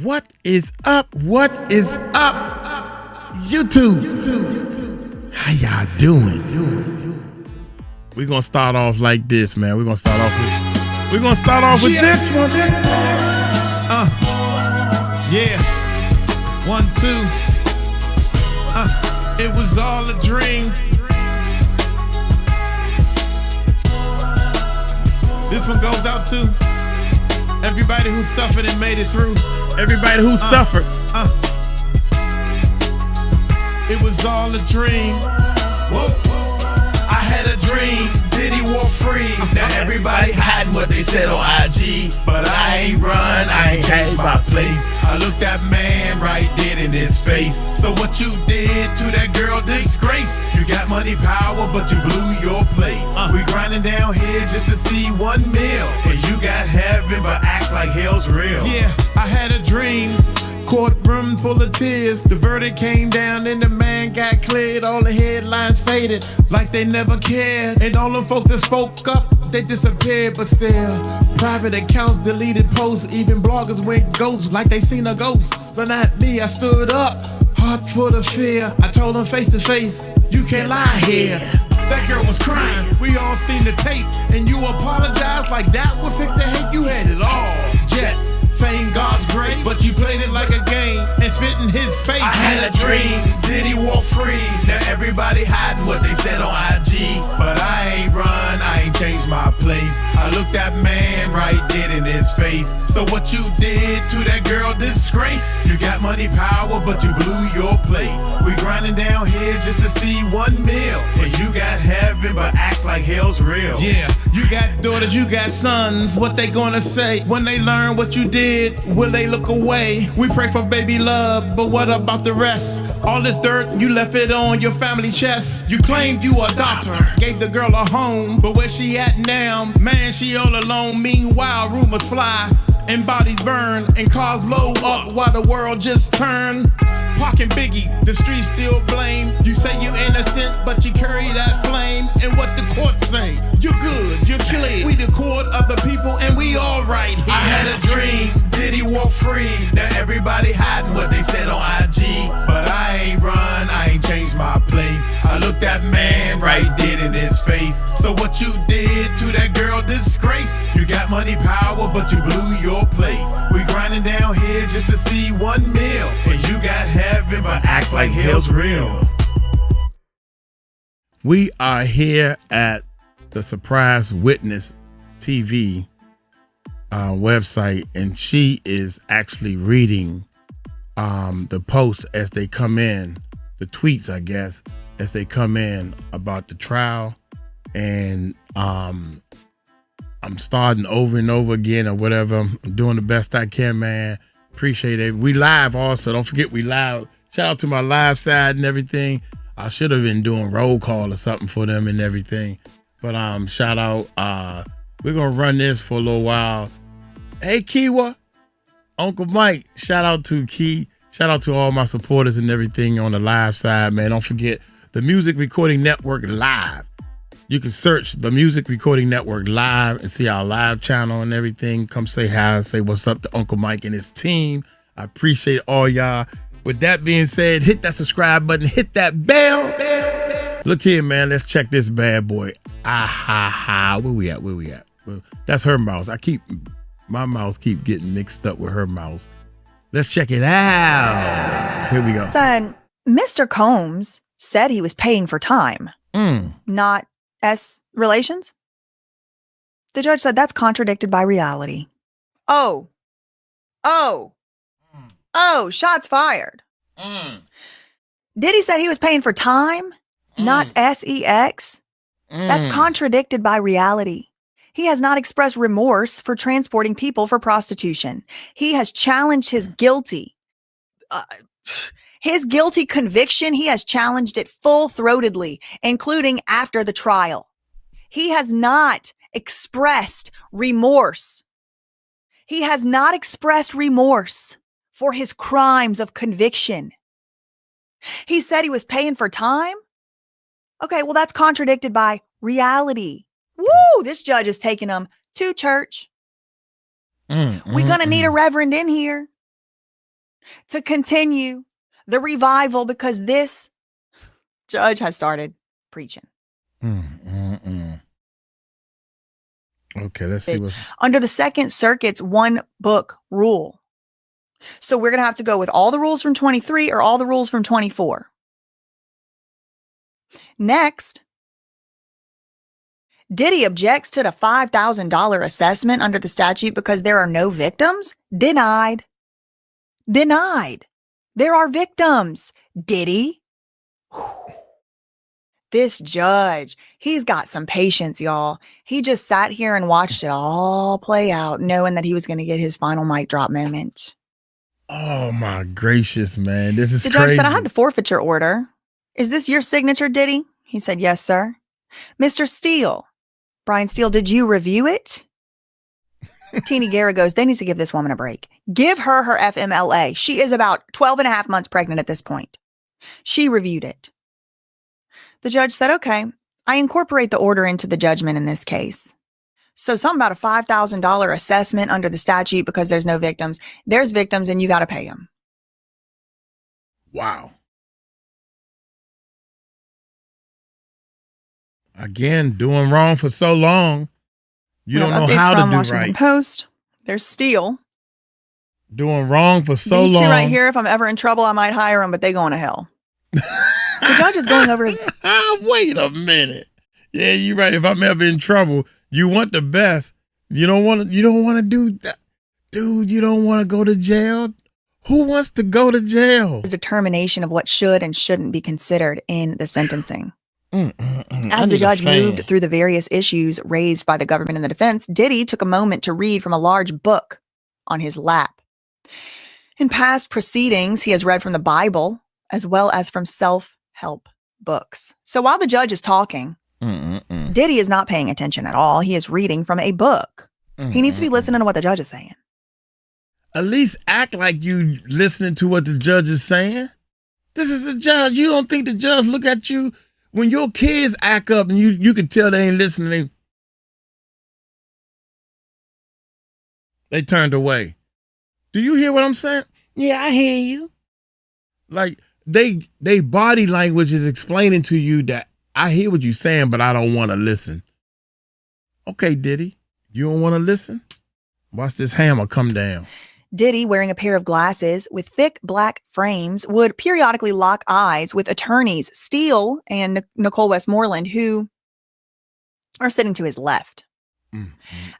What is up? What is up? YouTube. How y'all doing? We're gonna start off like this, man. We're gonna start off with this one. Yeah. 1, 2. It was all a dream. This one goes out to everybody who suffered and made it through. Everybody who suffered. It was all a dream. Whoa. I had a dream. Diddy walk free. Now everybody hiding what they said on IG. But I ain't run, I ain't changed my place. I looked that man right dead in his face. So what you did to that girl, disgrace. You got money, power, but you blew your place. We grinding down here just to see 1 meal. And you got heaven, but act like hell's real. Yeah, I had a dream. Courtroom full of tears. The verdict came down and the man got cleared. All the headlines faded like they never cared. And all them folks that spoke up, they disappeared. But still, private accounts, deleted posts. Even bloggers went ghost like they seen a ghost. But not me, I stood up, heart full of fear. I told them face to face, you can't lie here. That girl was crying, we all seen the tape. And you apologized like that would fix the hate. You had it all, jets, fame, God's grace. But you played it like a game and spit in his face. I had a dream, Diddy walk free. Now everybody hiding what they said on IG. But I ain't run, I ain't changed my place. I looked that man right dead in his face. So what you did to that girl, disgrace. You got money, power, but you blew your place. We grinding down here just to see 1 meal. And you got heaven, but act like hell's real. Yeah, you got daughters, you got sons. What they gonna say when they learn what you did? Will they look away? We pray for baby love, but what about the rest? All this dirt, you left it on your family chest. You claimed you a doctor, gave the girl a home, but where she at now? Man, she all alone. Meanwhile, rumors fly and bodies burn and cars blow up while the world just turn. Pac and Biggie, the streets still blame. You say you innocent, but you carry that flame. And what the court say? You're good, you're clear. We the court of the people and we all right here. I had a dream, Diddy walk free. Now everybody hiding what they said on IG. But I ain't run, I ain't changed my place. I looked that man right dead in his face. So what you did to that girl, disgrace. You got money, power, but you blew your place. We grinding down here just to see 1 meal. And you got heaven, but act like hell's real. We are here at the Surprise Witness TV website, and she is actually reading the posts as they come in, the tweets, I guess, as they come in about the trial. And I'm starting over and over again or whatever. I'm doing the best I can, man. Appreciate it. We live also. Don't forget we live. Shout out to my live side and everything. I should have been doing roll call or something for them and everything. But shout out. We're gonna run this for a little while. Hey Kiwa, Uncle Mike. Shout out to Key. Shout out to all my supporters and everything on the live side, man. Don't forget the Music Recording Network Live. You can search the Music Recording Network Live and see our live channel and everything. Come say hi, say what's up to Uncle Mike and his team. I appreciate all y'all. With that being said, hit that subscribe button, hit that bell. Look here, man. Let's check this bad boy. Where we at? Well, that's her mouse. My mouse keep getting mixed up with her mouse. Let's check it out. Here we go. Son, Mr. Combs said he was paying for time, not relations. The judge said that's contradicted by reality. Oh, shots fired. Diddy said he was paying for time, not sex. That's contradicted by reality. He has not expressed remorse for transporting people for prostitution. He has challenged his guilty conviction. He has challenged it full-throatedly, including after the trial. He has not expressed remorse. He has not expressed remorse for his crimes of conviction. He said he was paying for time. Okay, well, that's contradicted by reality. Woo! This judge is taking them to church. We're going to need a reverend in here. to continue the revival because this judge has started preaching. Okay, let's see what's under the Second Circuit's one book rule. So we're going to have to go with all the rules from 23 or all the rules from 24. Next, Diddy objects to the $5,000 assessment under the statute because there are no victims. Denied. There are victims. Diddy. This judge, he's got some patience, y'all. He just sat here and watched it all play out, knowing that he was going to get his final mic drop moment. Oh my gracious, man. This is The crazy. judge said, I had the forfeiture order. Is this your signature, Diddy? He said, yes, sir. Mr. Steele, Brian Steele, did you review it? Teeny Guerra goes, they need to give this woman a break. Give her her FMLA. She is about 12 and a half months pregnant at this point. She reviewed it. The judge said, okay, I incorporate the order into the judgment in this case. So something about a $5,000 assessment under the statute because there's no victims. There's victims and you got to pay them. Wow. Again, doing wrong for so long. You don't know how to do Washington right. Post. There's Steele. Doing wrong for so These long. two right here, if I'm ever in trouble, I might hire them, but they going to hell. The judge is going over his... Wait a minute. Yeah, you're right. If I'm ever in trouble, you want the best. You don't want to do that. Dude, you don't want to go to jail. Who wants to go to jail? Determination of what should and shouldn't be considered in the sentencing. As the judge moved through the various issues raised by the government and the defense, Diddy took a moment to read from a large book on his lap. In past proceedings, he has read from the Bible as well as from self-help books. So while the judge is talking, Diddy is not paying attention at all. He is reading from a book. He needs to be listening to what the judge is saying. At least act like you listening to what the judge is saying. This is the judge. You don't think the judge look at you when your kids act up and you can tell they ain't listening. They turned away. Do you hear what I'm saying? Yeah, I hear you. Like they body language is explaining to you that I hear what you're saying, but I don't want to listen. Okay, Diddy, you don't want to listen? Watch this hammer come down. Diddy, wearing a pair of glasses with thick black frames, would periodically lock eyes with attorneys Steele and Nicole Westmoreland, who are sitting to his left.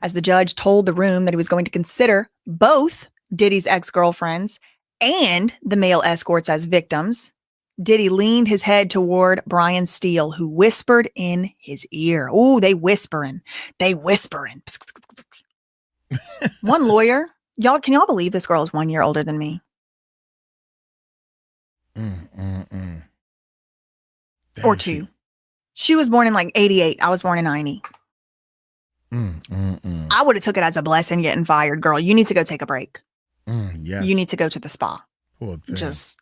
As the judge told the room that he was going to consider both Diddy's ex-girlfriends and the male escorts as victims, Diddy leaned his head toward Brian Steele, who whispered in his ear. Oh, they whispering. One lawyer... Can y'all believe this girl is 1 year older than me? Or two. She was born in like 88. I was born in 90. I would have took it as a blessing getting fired, girl. You need to go take a break. Yes. You need to go to the spa. Poor thing. Just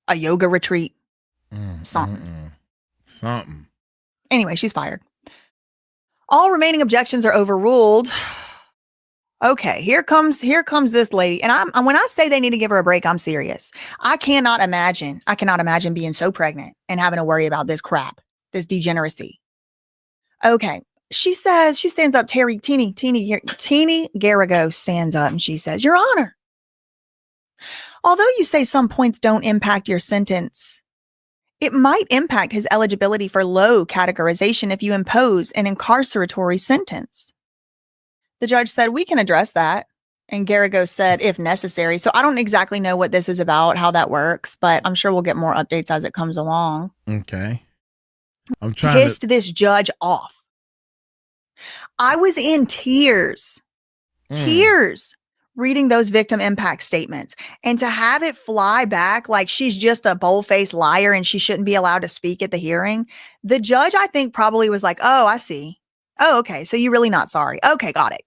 a yoga retreat. Something. Anyway, she's fired. All remaining objections are overruled. Okay, here comes this lady. And when I say they need to give her a break, I'm serious. I cannot imagine being so pregnant and having to worry about this crap, this degeneracy. Okay, she stands up, Teeny Garrigo stands up and she says, Your Honor, although you say some points don't impact your sentence, it might impact his eligibility for low categorization if you impose an incarceratory sentence. The judge said, we can address that. And Garrigo said, if necessary. So I don't exactly know what this is about, how that works, but I'm sure we'll get more updates as it comes along. Okay. I'm trying Pissed this judge off. I was in tears reading those victim impact statements. And to have it fly back like she's just a bold-faced liar and she shouldn't be allowed to speak at the hearing. The judge, I think, probably was like, oh, I see. Oh, okay. So you're really not sorry. Okay, got it.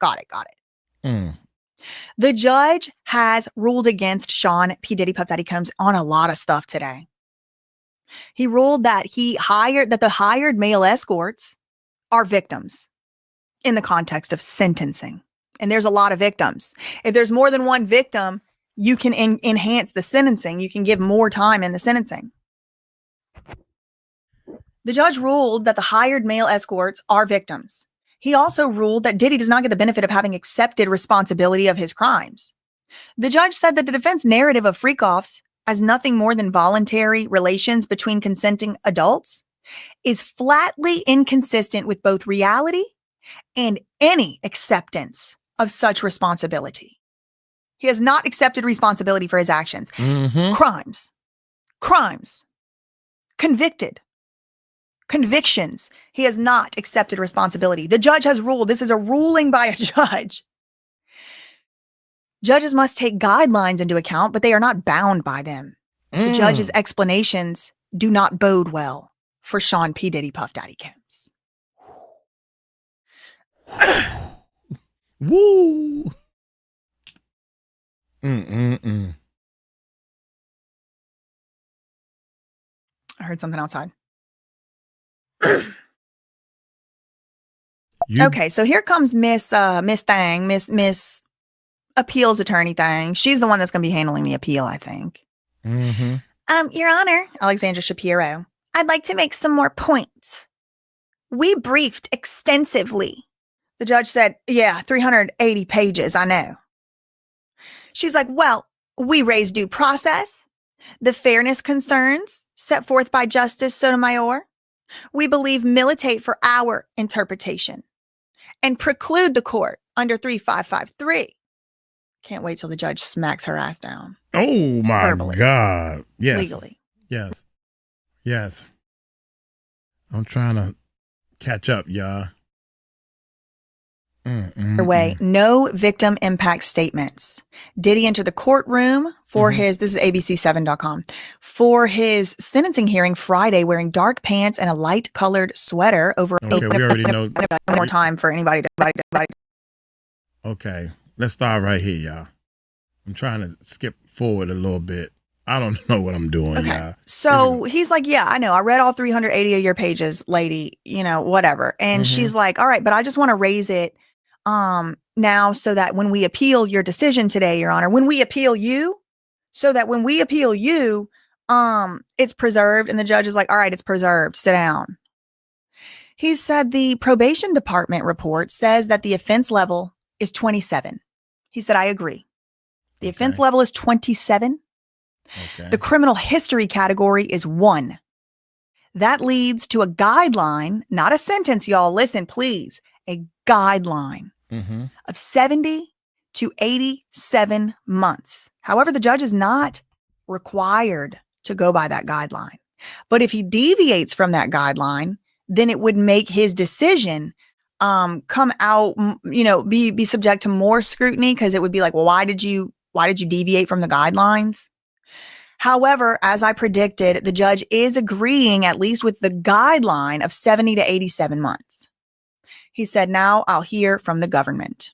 The judge has ruled against Sean P. Diddy Puff Daddy Combs on a lot of stuff today. He ruled that the hired male escorts are victims in the context of sentencing. And there's a lot of victims. If there's more than one victim, you can enhance the sentencing. You can give more time in the sentencing. The judge ruled that the hired male escorts are victims. He also ruled that Diddy does not get the benefit of having accepted responsibility of his crimes. The judge said that the defense narrative of freak-offs as nothing more than voluntary relations between consenting adults is flatly inconsistent with both reality and any acceptance of such responsibility. He has not accepted responsibility for his actions. Crimes. Convicted. Convictions. He has not accepted responsibility. The judge has ruled. This is a ruling by a judge. Judges must take guidelines into account, but they are not bound by them. The judge's explanations do not bode well for Sean P. Diddy Puff Daddy Combs. Woo! I heard something outside. Okay, so here comes Miss appeals attorney thing. She's the one that's going to be handling the appeal, I think. Your Honor, Alexandra Shapiro, I'd like to make some more points. We briefed extensively. The judge said, yeah, 380 pages, I know. She's like, well, we raised due process, the fairness concerns set forth by Justice Sotomayor. We believe militate for our interpretation and preclude the court under 3553. Can't wait till the judge smacks her ass down. Oh my Verbally. God. Yes. Legally. Yes. Yes. I'm trying to catch up, y'all. Way, no victim impact statements. Diddy entered the courtroom for this is abc7.com, for his sentencing hearing Friday wearing dark pants and a light colored sweater over. Okay, we already know. One more time for anybody to. Okay, let's start right here, y'all. I'm trying to skip forward a little bit. I don't know what I'm doing, y'all. So he's like, yeah, I know. I read all 380 of your pages, lady, whatever. And she's like, all right, but I just want to raise it now so that when we appeal your decision today, Your Honor, when we appeal you, it's preserved. And the judge is like, all right, it's preserved. Sit down. He said the probation department report says that the offense level is 27. He said, I agree. The offense level is 27. Okay. The criminal history category is 1. That leads to a guideline, not a sentence, y'all. Listen, please. A guideline of 70 to 87 months. However, the judge is not required to go by that guideline. But if he deviates from that guideline, then it would make his decision come out, be subject to more scrutiny, because it would be like, well, why did you deviate from the guidelines? However, as I predicted, the judge is agreeing at least with the guideline of 70 to 87 months. He said, now I'll hear from the government.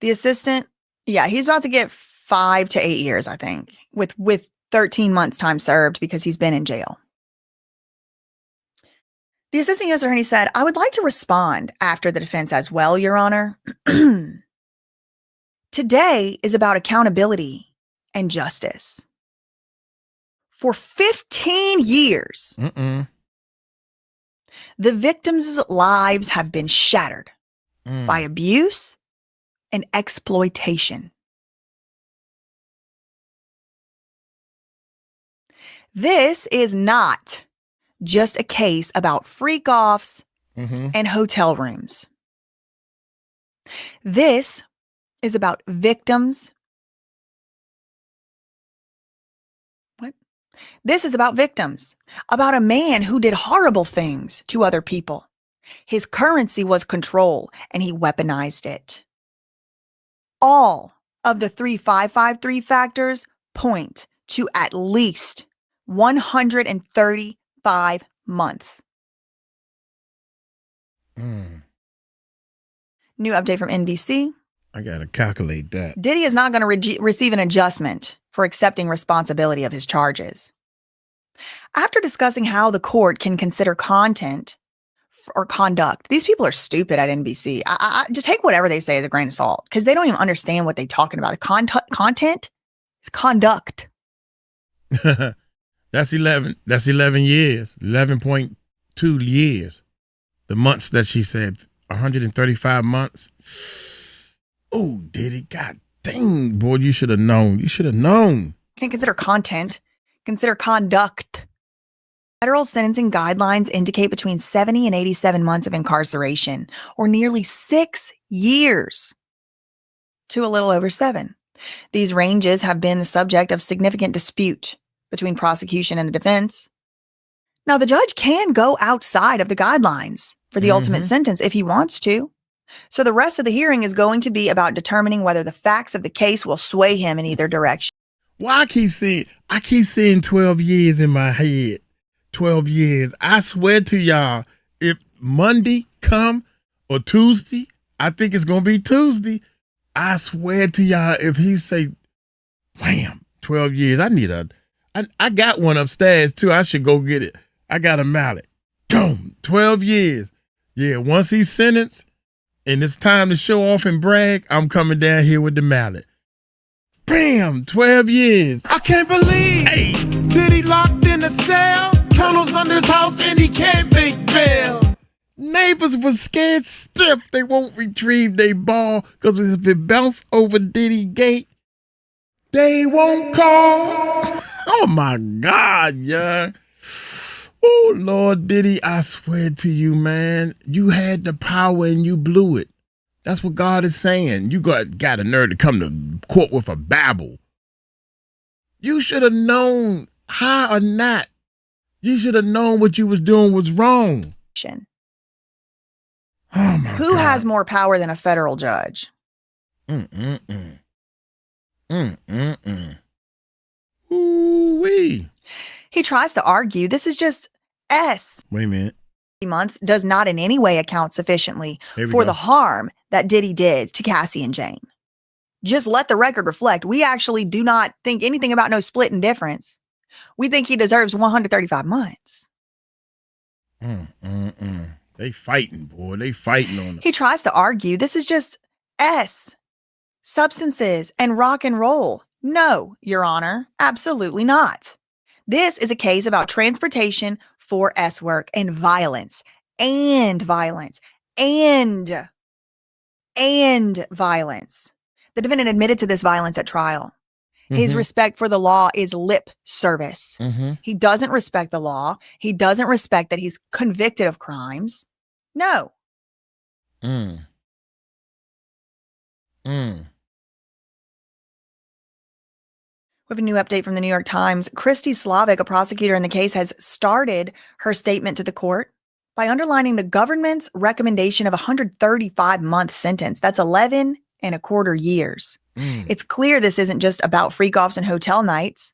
The assistant, he's about to get 5 to 8 years, I think, with 13 months time served because he's been in jail. The assistant U.S. attorney said, I would like to respond after the defense as well, Your Honor. Today is about accountability and justice. For 15 years, the victims' lives have been shattered by abuse and exploitation. This is not just a case about freak-offs and hotel rooms. This is about victims. This is about victims, about a man who did horrible things to other people. His currency was control, and he weaponized it. All of the 3553 factors point to at least 135 months. New update from NBC. I got to calculate that. Diddy is not going to receive an adjustment for accepting responsibility of his charges. After discussing how the court can consider content or conduct. These people are stupid at NBC. I just take whatever they say as a grain of salt because they don't even understand what they're talking about. Content is conduct. That's 11. That's 11 years. 11.2 years. The months that she said, 135 months. Oh, Diddy, God dang, boy, you should have known. You should have known. Can't consider content. Consider conduct. Federal sentencing guidelines indicate between 70 and 87 months of incarceration, or nearly 6 years to a little over 7. These ranges have been the subject of significant dispute between prosecution and the defense. Now, the judge can go outside of the guidelines for the ultimate sentence if he wants to. So the rest of the hearing is going to be about determining whether the facts of the case will sway him in either direction. Well, I keep seeing 12 years in my head. 12 years. I swear to y'all, if Monday come or Tuesday, I think it's going to be Tuesday. I swear to y'all, if he say, wham, 12 years, I got one upstairs too. I should go get it. I got a mallet. Boom, 12 years. Yeah, once he's sentenced and it's time to show off and brag, I'm coming down here with the mallet. Bam, 12 years. I can't believe Diddy locked in a cell, tunnels under his house, and he can't make bail. Neighbors was scared stiff they won't retrieve they ball because if it bounce over Diddy gate, they won't call. Oh my God, yeah. Oh Lord Diddy, I swear to you, man, you had the power and you blew it. That's what God is saying. You got a nerve to come to court with a babble. You should have known, high or not. You should have known what you was doing was wrong. Oh my Who God. has more power than a federal judge? Ooh-wee. He tries to argue this is just Wait a minute. months does not in any way account sufficiently for the harm that Diddy did to Cassie and Jane. Just let the record reflect. We actually do not think anything about no split and difference. We think he deserves 135 months. They fighting, boy. They fighting on it. He tries to argue this is just substances and rock and roll. No, Your Honor, absolutely not. This is a case about transportation for S work and violence and violence. The defendant admitted to this violence at trial. His respect for the law is lip service. He doesn't respect the law. He doesn't respect that he's convicted of crimes. No. We have a new update from the New York Times. Christy Slavic, a prosecutor in the case, has started her statement to the court by underlining the government's recommendation of a 135-month sentence. That's 11 and a quarter years. It's clear this isn't just about freak-offs and hotel nights.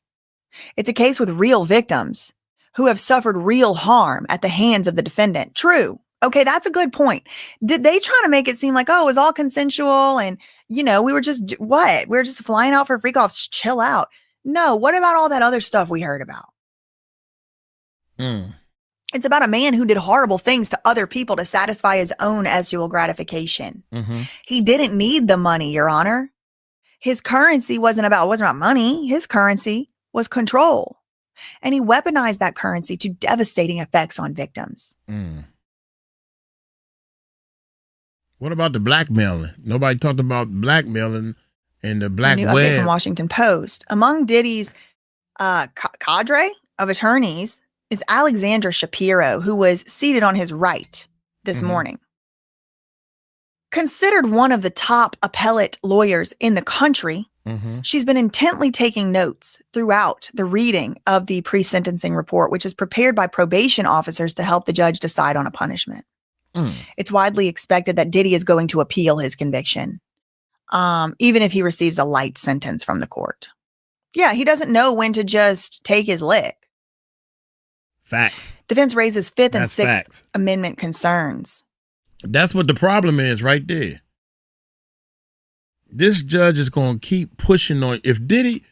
It's a case with real victims who have suffered real harm at the hands of the defendant. True. Okay, that's a good point. Did they try to make it seem like, oh, it was all consensual and, we were just, what? We were just flying out for freak-offs. Chill out. No, what about all that other stuff we heard about? It's about a man who did horrible things to other people to satisfy his own sexual gratification. He didn't need the money, Your Honor. His currency wasn't about money. His currency was control. And he weaponized that currency to devastating effects on victims. What about the blackmailing? Nobody talked about blackmailing and the black new web. Update from Washington Post. Among Diddy's cadre of attorneys is Alexandra Shapiro, who was seated on his right this morning. Considered one of the top appellate lawyers in the country, she's been intently taking notes throughout the reading of the pre-sentencing report, which is prepared by probation officers to help the judge decide on a punishment. It's widely expected that Diddy is going to appeal his conviction, even if he receives a light sentence from the court. Yeah, he doesn't know when to just take his lick. Facts. Defense raises Fifth and Sixth facts. Amendment concerns. That's what the problem is right there. This judge is going to keep pushing on. If Diddy,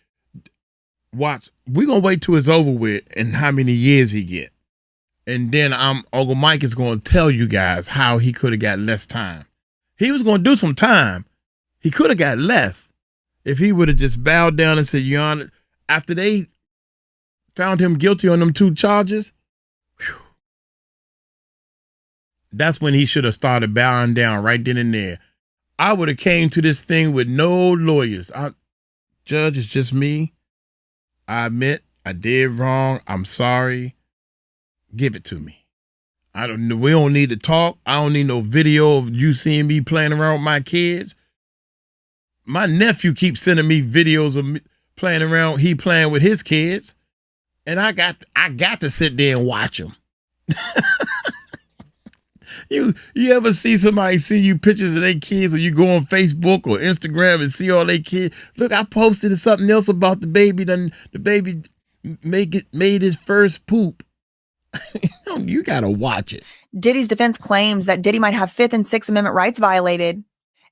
watch, we're going to wait till it's over with and how many years he get. And then Uncle Mike is going to tell you guys how he could have got less time. He was going to do some time. He could have got less if he would have just bowed down and said, Your Honor, after they found him guilty on them 2 charges, whew, that's when he should have started bowing down right then and there. I would have came to this thing with no lawyers. Judge, it's just me. I admit I did wrong. I'm sorry. Give it to me. We don't need to talk. I don't need no video of you seeing me playing around with my kids. My nephew keeps sending me videos of me playing around. He playing with his kids, and I got to sit there and watch them. You ever see somebody send you pictures of their kids, or you go on Facebook or Instagram and see all their kids? Look, I posted something else about the baby. The baby made his first poop. You gotta watch it. Diddy's defense claims that Diddy might have 5th and 6th Amendment rights violated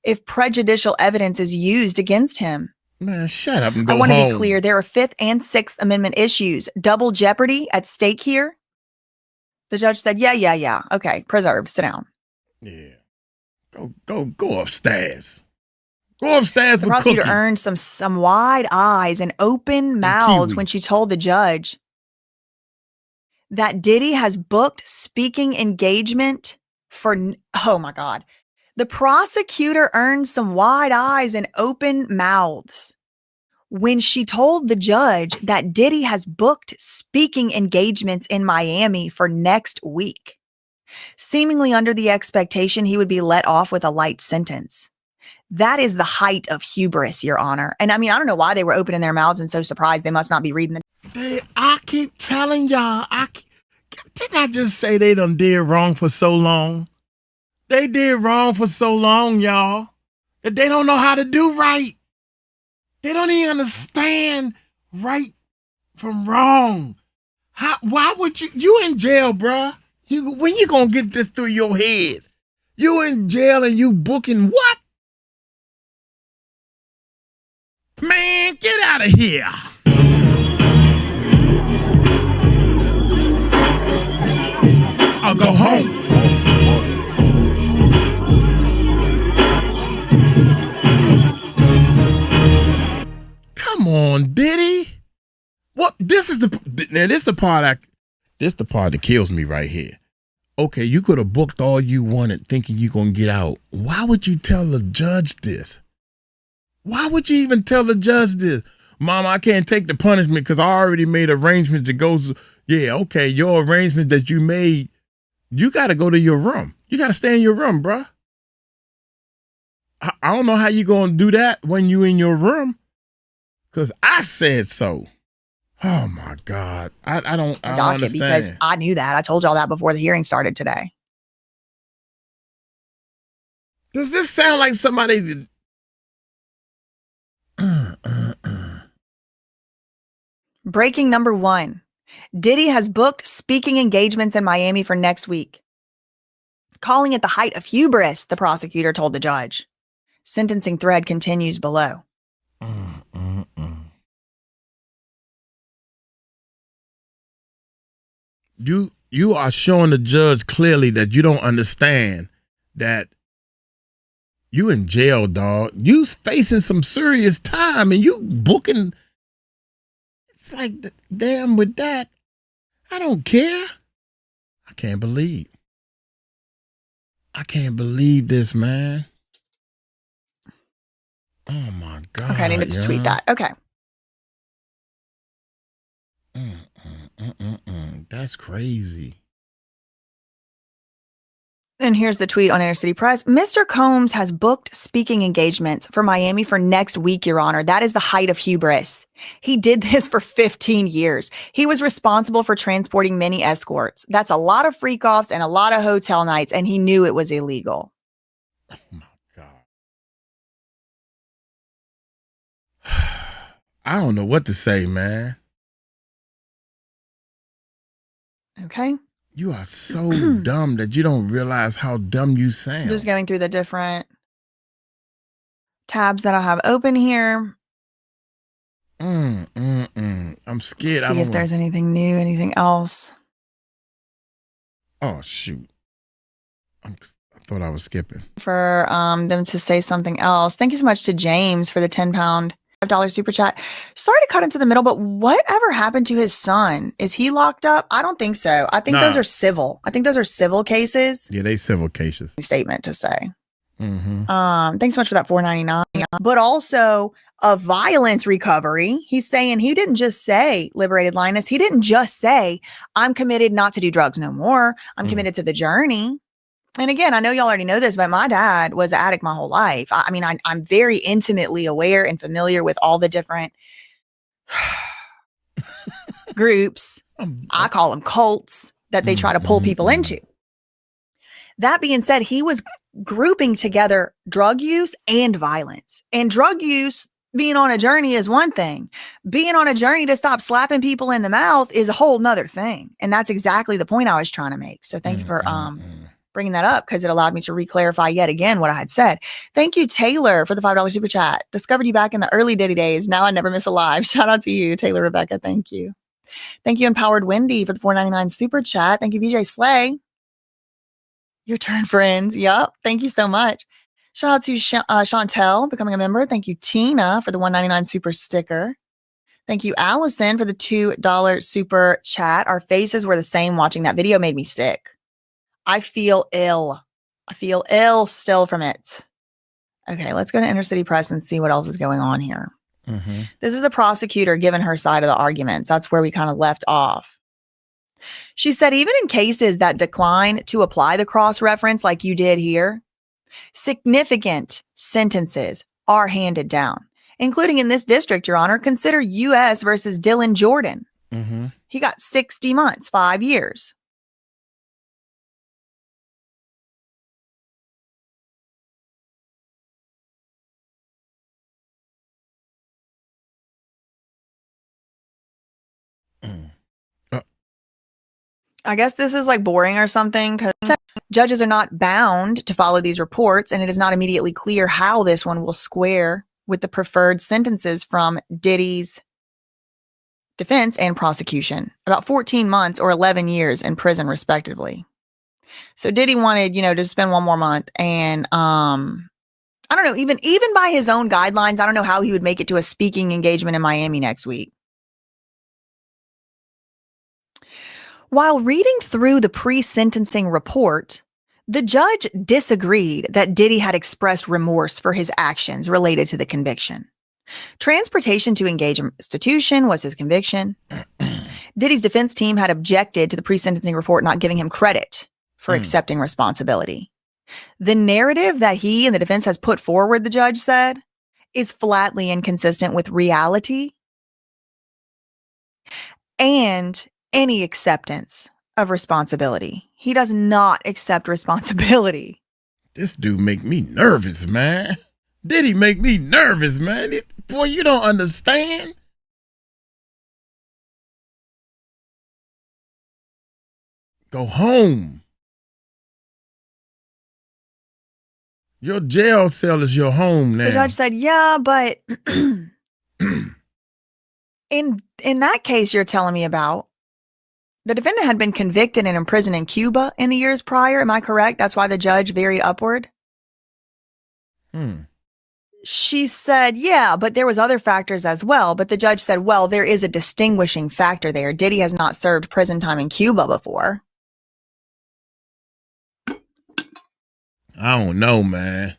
if prejudicial evidence is used against him. Man, shut up and go home. I want to be clear. There are 5th and 6th Amendment issues. Double jeopardy at stake here. The judge said, yeah. Okay, preserved. Sit down. Yeah. Go upstairs. Go upstairs. The prosecutor earned some wide eyes and open mouths when she told the judge that Diddy has booked speaking engagement for, oh my God. The prosecutor earned some wide eyes and open mouths when she told the judge that Diddy has booked speaking engagements in Miami for next week, seemingly under the expectation he would be let off with a light sentence. That is the height of hubris, Your Honor. And I mean, I don't know why they were opening their mouths and so surprised. They must not be reading I keep telling y'all, didn't I just say they done did wrong for so long? They did wrong for so long, y'all, that they don't know how to do right. They don't even understand right from wrong. Why would you in jail, bruh? When you gonna get this through your head? You in jail and you booking what? Man, get out of here. I'll go home. Come on, Diddy. What? This is the part that kills me right here. Okay, you could have booked all you wanted thinking you're going to get out. Why would you tell the judge this? Why would you even tell the judge this? Mama, I can't take the punishment because I already made arrangements to go. Yeah, okay, your arrangement that you made, you got to go to your room. You got to stay in your room, bruh. I don't know how you going to do that when you in your room because I said so. Oh, my God. I don't understand. Because I knew that. I told y'all that before the hearing started today. Does this sound like somebody... Breaking number 1. Diddy has booked speaking engagements in Miami for next week. Calling it the height of hubris, the prosecutor told the judge. Sentencing thread continues below. You are showing the judge clearly that you don't understand that you in jail, dog. You facing some serious time and you booking. It's like, damn, with that, I don't care. I can't believe this, man. Oh, my God. Okay, I needed to tweet that. Okay. That's crazy. And here's the tweet on Intercity Press. Mr. Combs has booked speaking engagements for Miami for next week, Your Honor. That is the height of hubris. He did this for 15 years. He was responsible for transporting many escorts. That's a lot of freak-offs and a lot of hotel nights, and he knew it was illegal. Oh, my God. I don't know what to say, man. Okay. You are so dumb that you don't realize how dumb you sound. Just going through the different tabs that I have open here. I'm scared. See if there's anything new, anything else. Oh, shoot. I thought I was skipping. For them to say something else. Thank you so much to James for the £10 $5 super chat. Sorry to cut into the middle, but whatever happened to his son? Is he locked up? I don't think so. I think those are civil. I think those are civil cases. Yeah, they civil cases. Statement to say. Mm-hmm. Thanks so much for that $4.99. But also a violence recovery. He's saying he didn't just say, Liberated Linus, he didn't just say, I'm committed not to do drugs no more. I'm committed to the journey. And again, I know y'all already know this, but my dad was an addict my whole life. I mean, I'm very intimately aware and familiar with all the different groups. I call them cults that they try to pull people into. That being said, he was grouping together drug use and violence. And drug use, being on a journey is one thing. Being on a journey to stop slapping people in the mouth is a whole nother thing. And that's exactly the point I was trying to make. So thank you for bringing that up, because it allowed me to re-clarify yet again what I had said. Thank you, Taylor, for the $5 super chat. Discovered you back in the early Diddy days. Now I never miss a live. Shout out to you, Taylor Rebecca. Thank you. Thank you, Empowered Wendy, for the $4.99 super chat. Thank you, BJ Slay. Your turn, friends. Yup. Thank you so much. Shout out to Chantel becoming a member. Thank you, Tina, for the $1.99 super sticker. Thank you, Allison, for the $2 super chat. Our faces were the same watching that video. Made me sick. I feel ill. I feel ill still from it. Okay, let's go to Inner City Press and see what else is going on here. This is the prosecutor giving her side of the arguments. That's where we kind of left off. She said, even in cases that decline to apply the cross-reference like you did here, significant sentences are handed down, including in this district, Your Honor. Consider U.S. versus Dylan Jordan. He got 60 months, 5 years. I guess this is like boring or something, because judges are not bound to follow these reports, and it is not immediately clear how this one will square with the preferred sentences from Diddy's defense and prosecution. About 14 months or 11 years in prison, respectively. So Diddy wanted, to spend one more month, and I don't know, even by his own guidelines, I don't know how he would make it to a speaking engagement in Miami next week. While reading through the pre-sentencing report, the judge disagreed that Diddy had expressed remorse for his actions related to the conviction. Transportation to engage in restitution was his conviction. Diddy's defense team had objected to the pre-sentencing report not giving him credit for accepting responsibility. The narrative that he and the defense has put forward, the judge said, is flatly inconsistent with reality and any acceptance of responsibility. He does not accept responsibility. This dude make me nervous, man. Diddy make me nervous, man. Boy, you don't understand. Go home. Your jail cell is your home now. The judge said, yeah, but in that case you're telling me about, the defendant had been convicted and imprisoned in Cuba in the years prior. Am I correct? That's why the judge varied upward. She said, yeah, but there was other factors as well. But the judge said, well, there is a distinguishing factor there. Diddy has not served prison time in Cuba before. I don't know, man.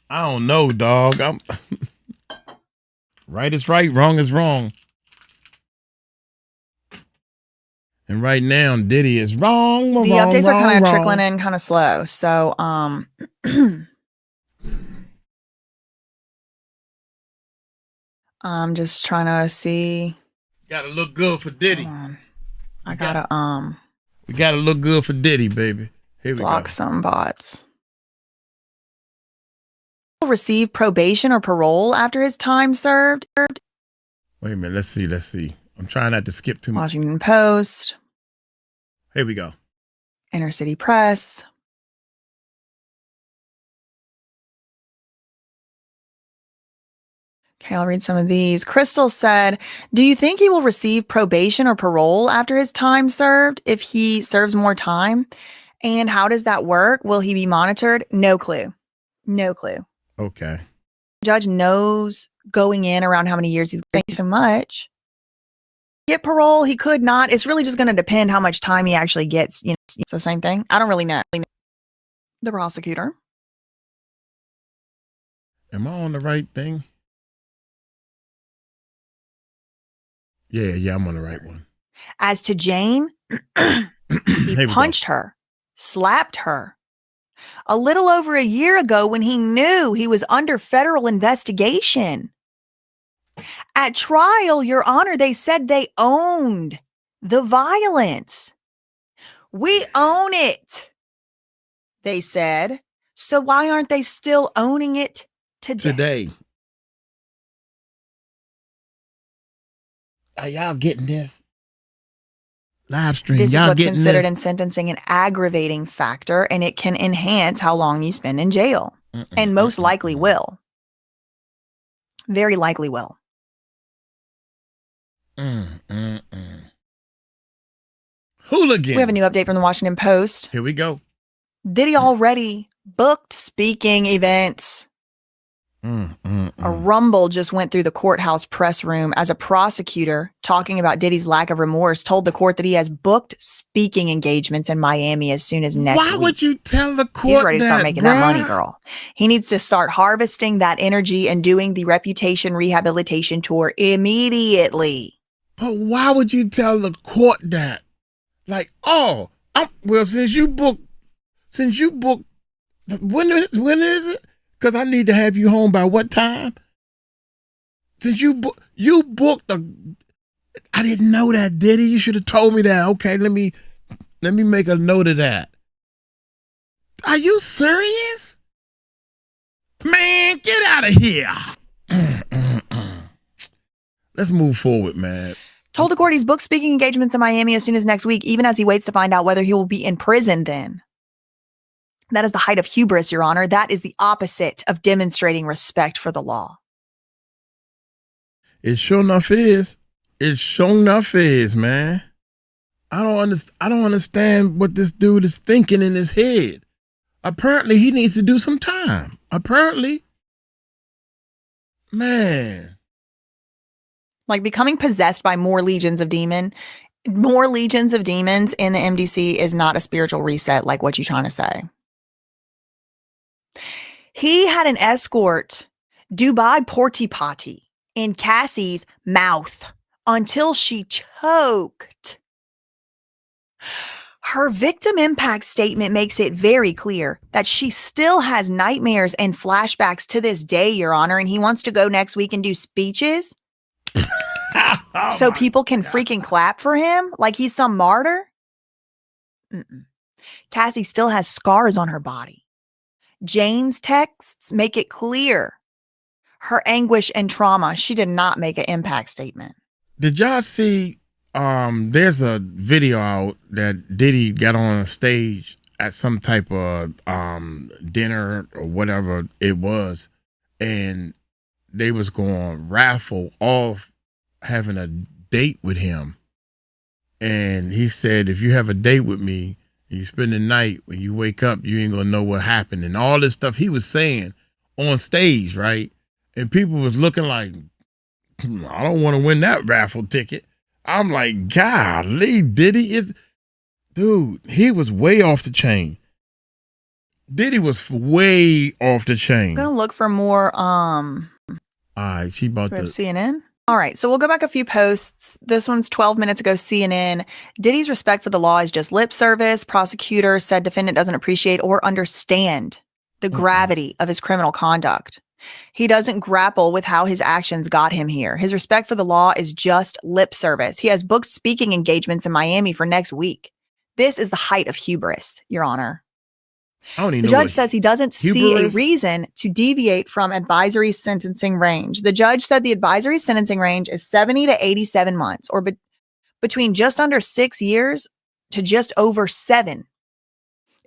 I don't know, dog. Right is right, wrong is wrong. And right now, Diddy is wrong. The updates are kind of trickling in kind of slow. So, I'm just trying to see. Gotta look good for Diddy. I gotta, we gotta look good for Diddy, baby. Here we block go. some bots. Receive probation or parole after his time served. Wait a minute. Let's see. I'm trying not to skip too much. Washington Post. Here we go. Inner City Press. Okay, I'll read some of these. Crystal said, do you think he will receive probation or parole after his time served if he serves more time? And how does that work? Will he be monitored? No clue. No clue. Okay. Judge knows going in around how many years he's getting. So much. Get parole, he could not. It's really just going to depend how much time he actually gets. You know, it's the same thing. I don't really know. The prosecutor. Am I on the right thing? Yeah, I'm on the right one. As to Jane, he punched her, slapped her. A little over a year ago when he knew he was under federal investigation. At trial, Your Honor, they said they owned the violence. We own it, they said. So why aren't they still owning it today? Are y'all getting this? Live stream. This y'all is what's getting considered this? in sentencing an aggravating factor, and it can enhance how long you spend in jail. And most likely will. Very likely will. Hooligan. We have a new update from the Washington Post. Here we go. Diddy already booked speaking events. A rumble just went through the courthouse press room as a prosecutor talking about Diddy's lack of remorse told the court that he has booked speaking engagements in Miami as soon as next week. Why would you tell the court He's ready to start making that money, girl. He needs to start harvesting that energy and doing the reputation rehabilitation tour immediately. But why would you tell the court that? Like, since you booked, when is it? Because I need to have you home by what time? Since you booked I didn't know that, Diddy. You should have told me that. Okay, let me make a note of that. Are you serious? Man, get out of here. Let's move forward, man. Told the court he's booked speaking engagements in Miami as soon as next week, even as he waits to find out whether he will be in prison then. That is the height of hubris, Your Honor. That is the opposite of demonstrating respect for the law. It sure enough is. It sure enough is, man. I don't understand what this dude is thinking in his head. Apparently, he needs to do some time. Apparently. Man. Like becoming possessed by more legions of demons in the MDC is not a spiritual reset like what you're trying to say. He had an escort Dubai Porty Potty in Cassie's mouth until she choked. Her victim impact statement makes it very clear that she still has nightmares and flashbacks to this day, Your Honor, and he wants to go next week and do speeches so people can freaking clap for him like he's some martyr. Cassie still has scars on her body. Jane's texts make it clear her anguish and trauma. She did not make an impact statement. Did y'all see, there's a video out that Diddy got on a stage at some type of dinner or whatever it was, and they was going to raffle off having a date with him. And he said, if you have a date with me, you spend the night, when you wake up, you ain't gonna know what happened. And all this stuff he was saying on stage, right? And people was looking like, I don't want to win that raffle ticket. I'm like, golly, Diddy dude, he was way off the chain. Diddy was way off the chain. I'm gonna look for more all right, she bought the CNN. All right, so we'll go back a few posts. This one's 12 minutes ago, CNN. Diddy's respect for the law is just lip service. Prosecutor said defendant doesn't appreciate or understand the gravity of his criminal conduct. He doesn't grapple with how his actions got him here. His respect for the law is just lip service. He has booked speaking engagements in Miami for next week. This is the height of hubris, Your Honor. The judge says he doesn't see a reason to deviate from advisory sentencing range. The judge said the advisory sentencing range is 70 to 87 months, or between just under 6 years to just over 7.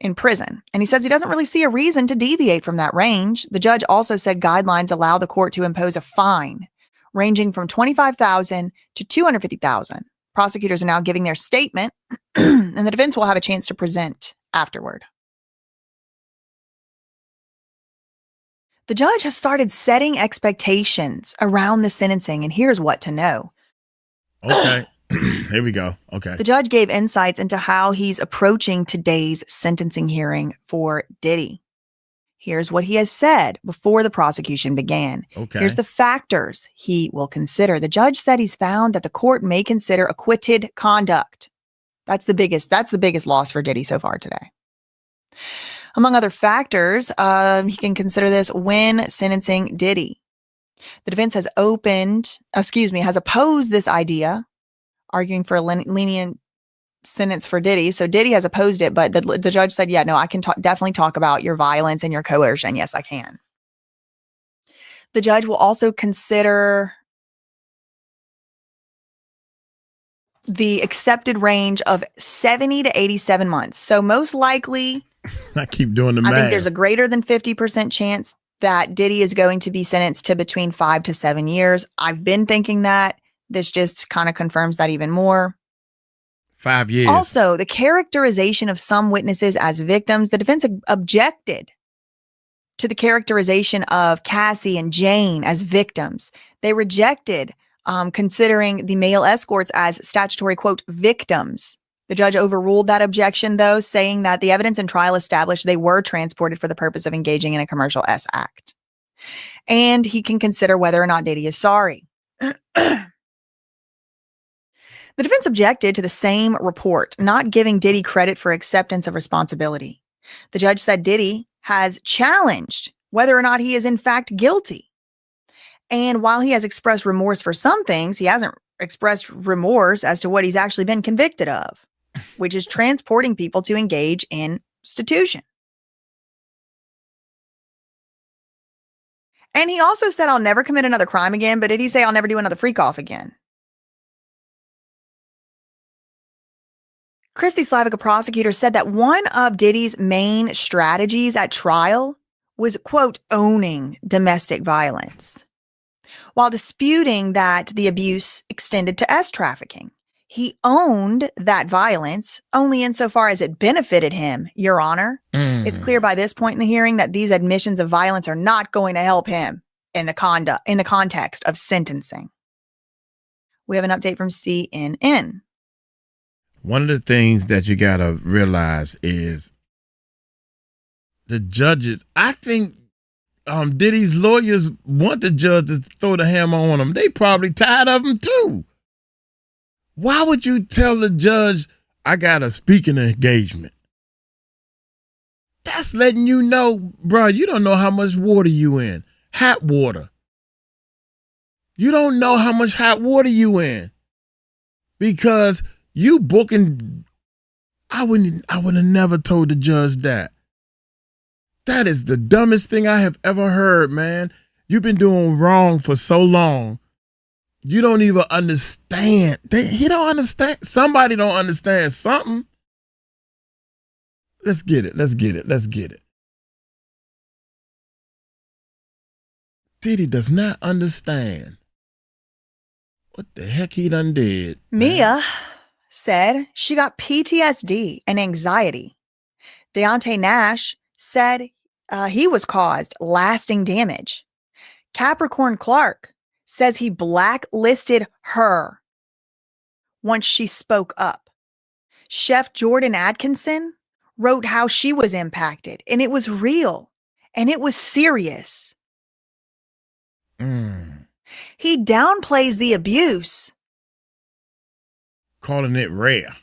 in prison. And he says he doesn't really see a reason to deviate from that range. The judge also said guidelines allow the court to impose a fine ranging from $25,000 to $250,000. Prosecutors are now giving their statement, and the defense will have a chance to present afterward. The judge has started setting expectations around the sentencing, and here's what to know. Okay. Here we go. Okay. The judge gave insights into how he's approaching today's sentencing hearing for Diddy. Here's what he has said before the prosecution began. Okay. Here's the factors he will consider. The judge said he's found that the court may consider acquitted conduct. That's the biggest loss for Diddy so far today. Among other factors, he can consider this when sentencing Diddy. The defense has opposed this idea, arguing for a lenient sentence for Diddy. So Diddy has opposed it, but the judge said, yeah, no, I can definitely talk about your violence and your coercion. Yes, I can. The judge will also consider the accepted range of 70 to 87 months. So most likely, I keep doing the math. I think there's a greater than 50% chance that Diddy is going to be sentenced to between 5 to 7 years. I've been thinking that. This just kind of confirms that even more. 5 years. Also, the characterization of some witnesses as victims. The defense objected to the characterization of Cassie and Jane as victims. They rejected considering the male escorts as statutory, quote, victims. The judge overruled that objection, though, saying that the evidence in trial established they were transported for the purpose of engaging in a commercial S act. And he can consider whether or not Diddy is sorry. The defense objected to the same report, not giving Diddy credit for acceptance of responsibility. The judge said Diddy has challenged whether or not he is in fact guilty. And while he has expressed remorse for some things, he hasn't expressed remorse as to what he's actually been convicted of, which is transporting people to engage in prostitution. And he also said, I'll never commit another crime again, but did he say I'll never do another freak off again? Christy Slavic, a prosecutor, said that one of Diddy's main strategies at trial was, quote, owning domestic violence, while disputing that the abuse extended to S trafficking. He owned that violence only insofar as it benefited him, Your Honor. It's clear by this point in the hearing that these admissions of violence are not going to help him in the context of sentencing. We have an update from CNN. One of the things that you got to realize is the judges, I think Diddy's lawyers want the judge to throw the hammer on him. They probably tired of him too. Why would you tell the judge, I got a speaking engagement? That's letting you know, bro, you don't know how much water you in. Hot water. You don't know how much hot water you in. Because you booking, I would have never told the judge that. That is the dumbest thing I have ever heard, man. You've been doing wrong for so long. You don't even understand. He don't understand. Somebody don't understand something. Let's get it. Diddy does not understand what the heck he done did. Mia said she got PTSD and anxiety. Deontay Nash said he was caused lasting damage. Capricorn Clark says he blacklisted her once she spoke up. Chef Jordan Atkinson wrote how she was impacted, and it was real, and it was serious. He downplays the abuse, calling it rare.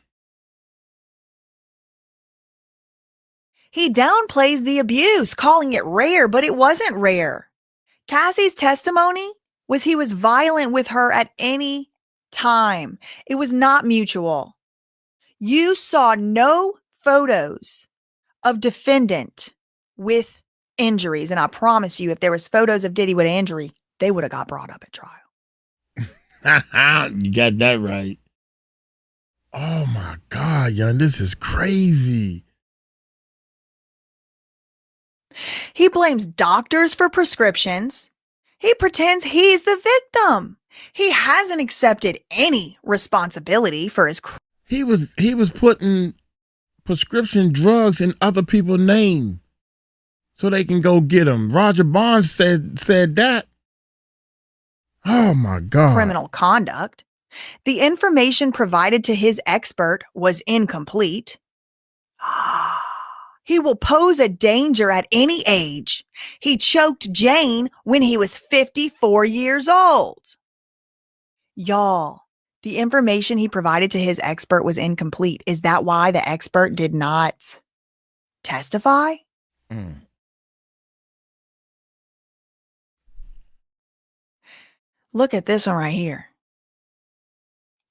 He downplays the abuse, calling it rare, but it wasn't rare. Cassie's testimony was he was violent with her at any time. It was not mutual. You saw no photos of defendant with injuries. And I promise you, if there was photos of Diddy with injury, they would have got brought up at trial. You got that right. Oh my God, young, this is crazy. He blames doctors for prescriptions. He pretends he's the victim. He hasn't accepted any responsibility for his crime. He was putting prescription drugs in other people's name so they can go get them. Roger Barnes said that. Oh my God. Criminal conduct. The information provided to his expert was incomplete. He will pose a danger at any age. He choked Jane when he was 54 years old. Y'all, the information he provided to his expert was incomplete. Is that why the expert did not testify? Look at this one right here.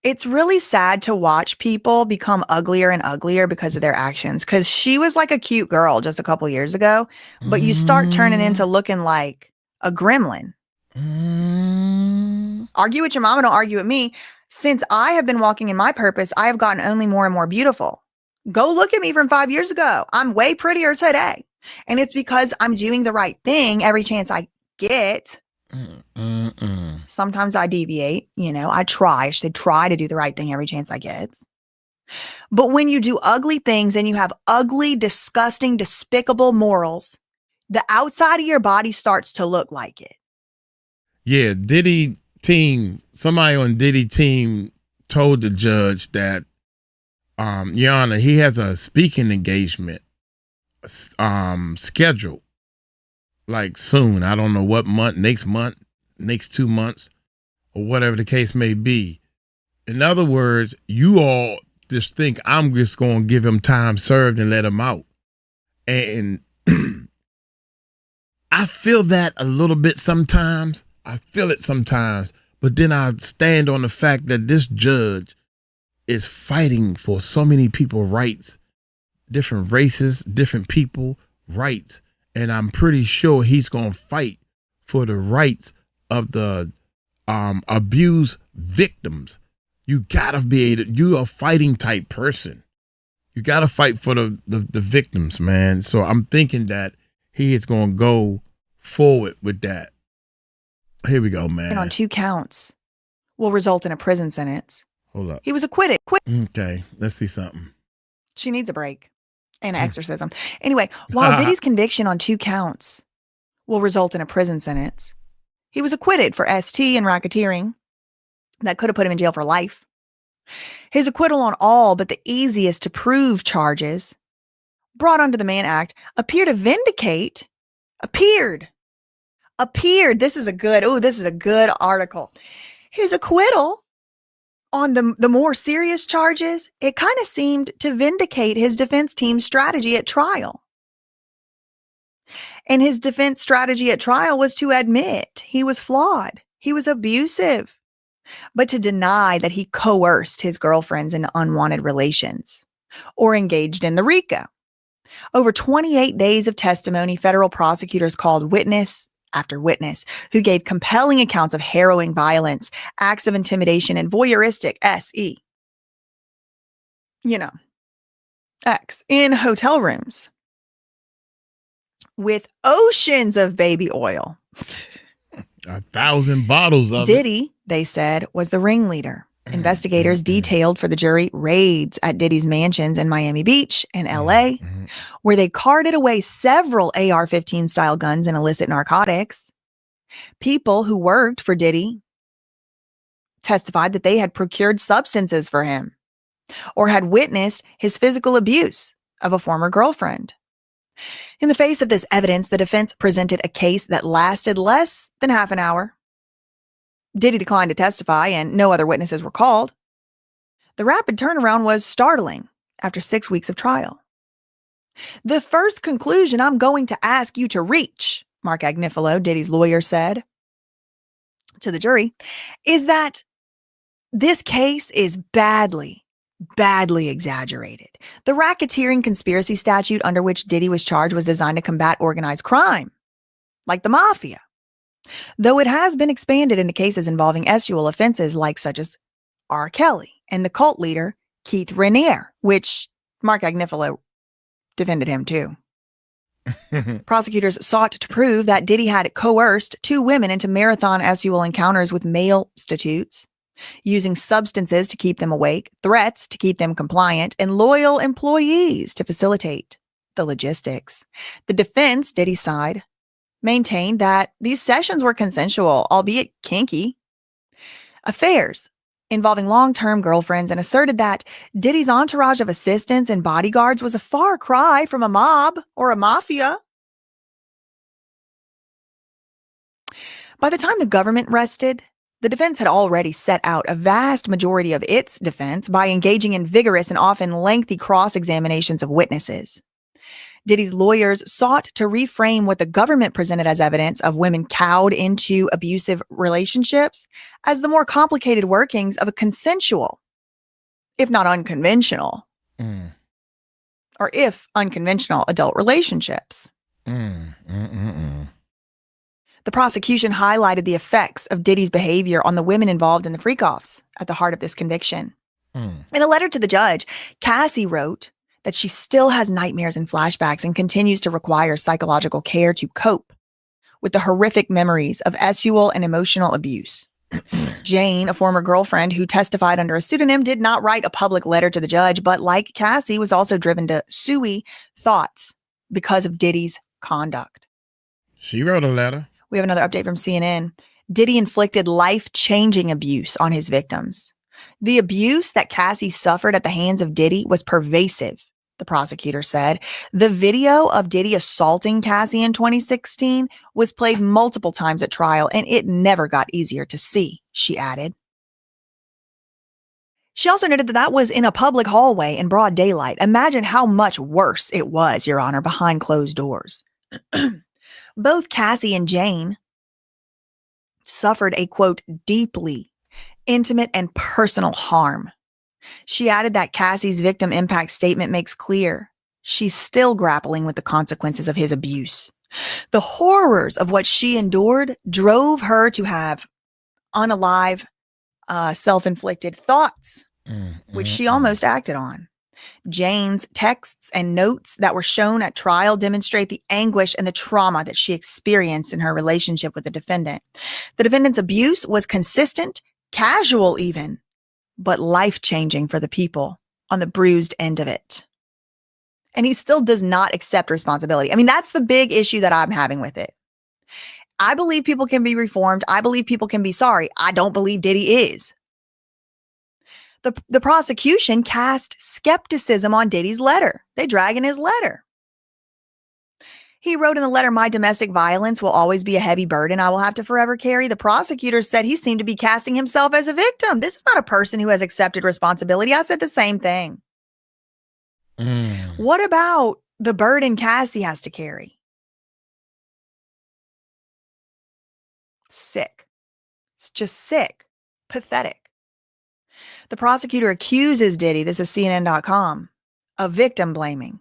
It's really sad to watch people become uglier and uglier because of their actions. Because she was like a cute girl just a couple years ago, but you start turning into looking like a gremlin. Argue with your mama, don't argue with me. Since I have been walking in my purpose, I have gotten only more and more beautiful. Go look at me from 5 years ago. I'm way prettier today. And it's because I'm doing the right thing every chance I get. Sometimes I deviate, I should try to do the right thing every chance I get. But when you do ugly things and you have ugly, disgusting, despicable morals, the outside of your body starts to look like it. Yeah, Diddy team, somebody on Diddy team told the judge that, Your Honor, he has a speaking engagement scheduled. Like soon, I don't know what month, next 2 months, or whatever the case may be. In other words, you all just think I'm just going to give him time served and let him out. And I feel that a little bit sometimes. I feel it sometimes. But then I stand on the fact that this judge is fighting for so many people's rights, different races, different people, rights. And I'm pretty sure he's going to fight for the rights of the abused victims. You got to be you're a fighting type person. You got to fight for the victims, man. So I'm thinking that he is going to go forward with that. Here we go, man. And on 2 counts will result in a prison sentence. Hold up. He was acquitted. Okay, let's see something. She needs a break and an exorcism. Anyway, while Diddy's conviction on 2 counts will result in a prison sentence, he was acquitted for ST and racketeering. That could have put him in jail for life. His acquittal on all but the easiest to prove charges brought under the Mann Act appeared. This is a good article. His acquittal on the more serious charges, it kind of seemed to vindicate his defense team's strategy at trial. And his defense strategy at trial was to admit he was flawed. He was abusive, but to deny that he coerced his girlfriends into unwanted relations or engaged in the RICO. Over 28 days of testimony, federal prosecutors called witness after witness who gave compelling accounts of harrowing violence, acts of intimidation, and voyeuristic SE. X in hotel rooms with oceans of baby oil. 1,000 bottles of Diddy, they said, was the ringleader. Investigators detailed for the jury raids at Diddy's mansions in Miami Beach and LA, where they carted away several AR-15 style guns and illicit narcotics. People who worked for Diddy testified that they had procured substances for him or had witnessed his physical abuse of a former girlfriend. In the face of this evidence, the defense presented a case that lasted less than half an hour. Diddy declined to testify and no other witnesses were called. The rapid turnaround was startling after 6 weeks of trial. The first conclusion I'm going to ask you to reach, Mark Agnifilo, Diddy's lawyer, said to the jury, is that this case is badly exaggerated. The racketeering conspiracy statute under which Diddy was charged was designed to combat organized crime, like the mafia. Though it has been expanded into cases involving sexual offenses such as R. Kelly and the cult leader Keith Raniere, which Mark Agnifilo defended him too. Prosecutors sought to prove that Diddy had coerced 2 women into marathon sexual encounters with male prostitutes, using substances to keep them awake, threats to keep them compliant, and loyal employees to facilitate the logistics. The defense, Diddy's side, maintained that these sessions were consensual, albeit kinky, affairs involving long-term girlfriends, and asserted that Diddy's entourage of assistants and bodyguards was a far cry from a mob or a mafia. By the time the government rested, the defense had already set out a vast majority of its defense by engaging in vigorous and often lengthy cross-examinations of witnesses. Diddy's lawyers sought to reframe what the government presented as evidence of women cowed into abusive relationships as the more complicated workings of a consensual, if not unconventional, or if unconventional adult relationships. The prosecution highlighted the effects of Diddy's behavior on the women involved in the freak-offs at the heart of this conviction. In a letter to the judge, Cassie wrote that she still has nightmares and flashbacks and continues to require psychological care to cope with the horrific memories of sexual and emotional abuse. Jane, a former girlfriend who testified under a pseudonym, did not write a public letter to the judge, but like Cassie, was also driven to suey thoughts because of Diddy's conduct. She wrote a letter. We have another update from CNN. Diddy inflicted life-changing abuse on his victims. The abuse that Cassie suffered at the hands of Diddy was pervasive, the prosecutor said. The video of Diddy assaulting Cassie in 2016 was played multiple times at trial, and it never got easier to see, she added. She also noted that that was in a public hallway in broad daylight. Imagine how much worse it was, Your Honor, behind closed doors. Both Cassie and Jane suffered a, quote, deeply intimate and personal harm. She added that Cassie's victim impact statement makes clear she's still grappling with the consequences of his abuse. The horrors of what she endured drove her to have unalive, self-inflicted thoughts, which she almost acted on. Jane's texts and notes that were shown at trial demonstrate the anguish and the trauma that she experienced in her relationship with the defendant. The defendant's abuse was consistent, casual even, but life-changing for the people on the bruised end of it. And he still does not accept responsibility. I mean, that's the big issue that I'm having with it. I believe people can be reformed. I believe people can be sorry. I don't believe Diddy is. The prosecution cast skepticism on Diddy's letter. They drag in his letter. He wrote in the letter, "My domestic violence will always be a heavy burden I will have to forever carry." The prosecutor said he seemed to be casting himself as a victim. This is not a person who has accepted responsibility. I said the same thing. What about the burden Cassie has to carry? Sick. It's just sick. Pathetic. The prosecutor accuses Diddy, this is CNN.com, of victim blaming.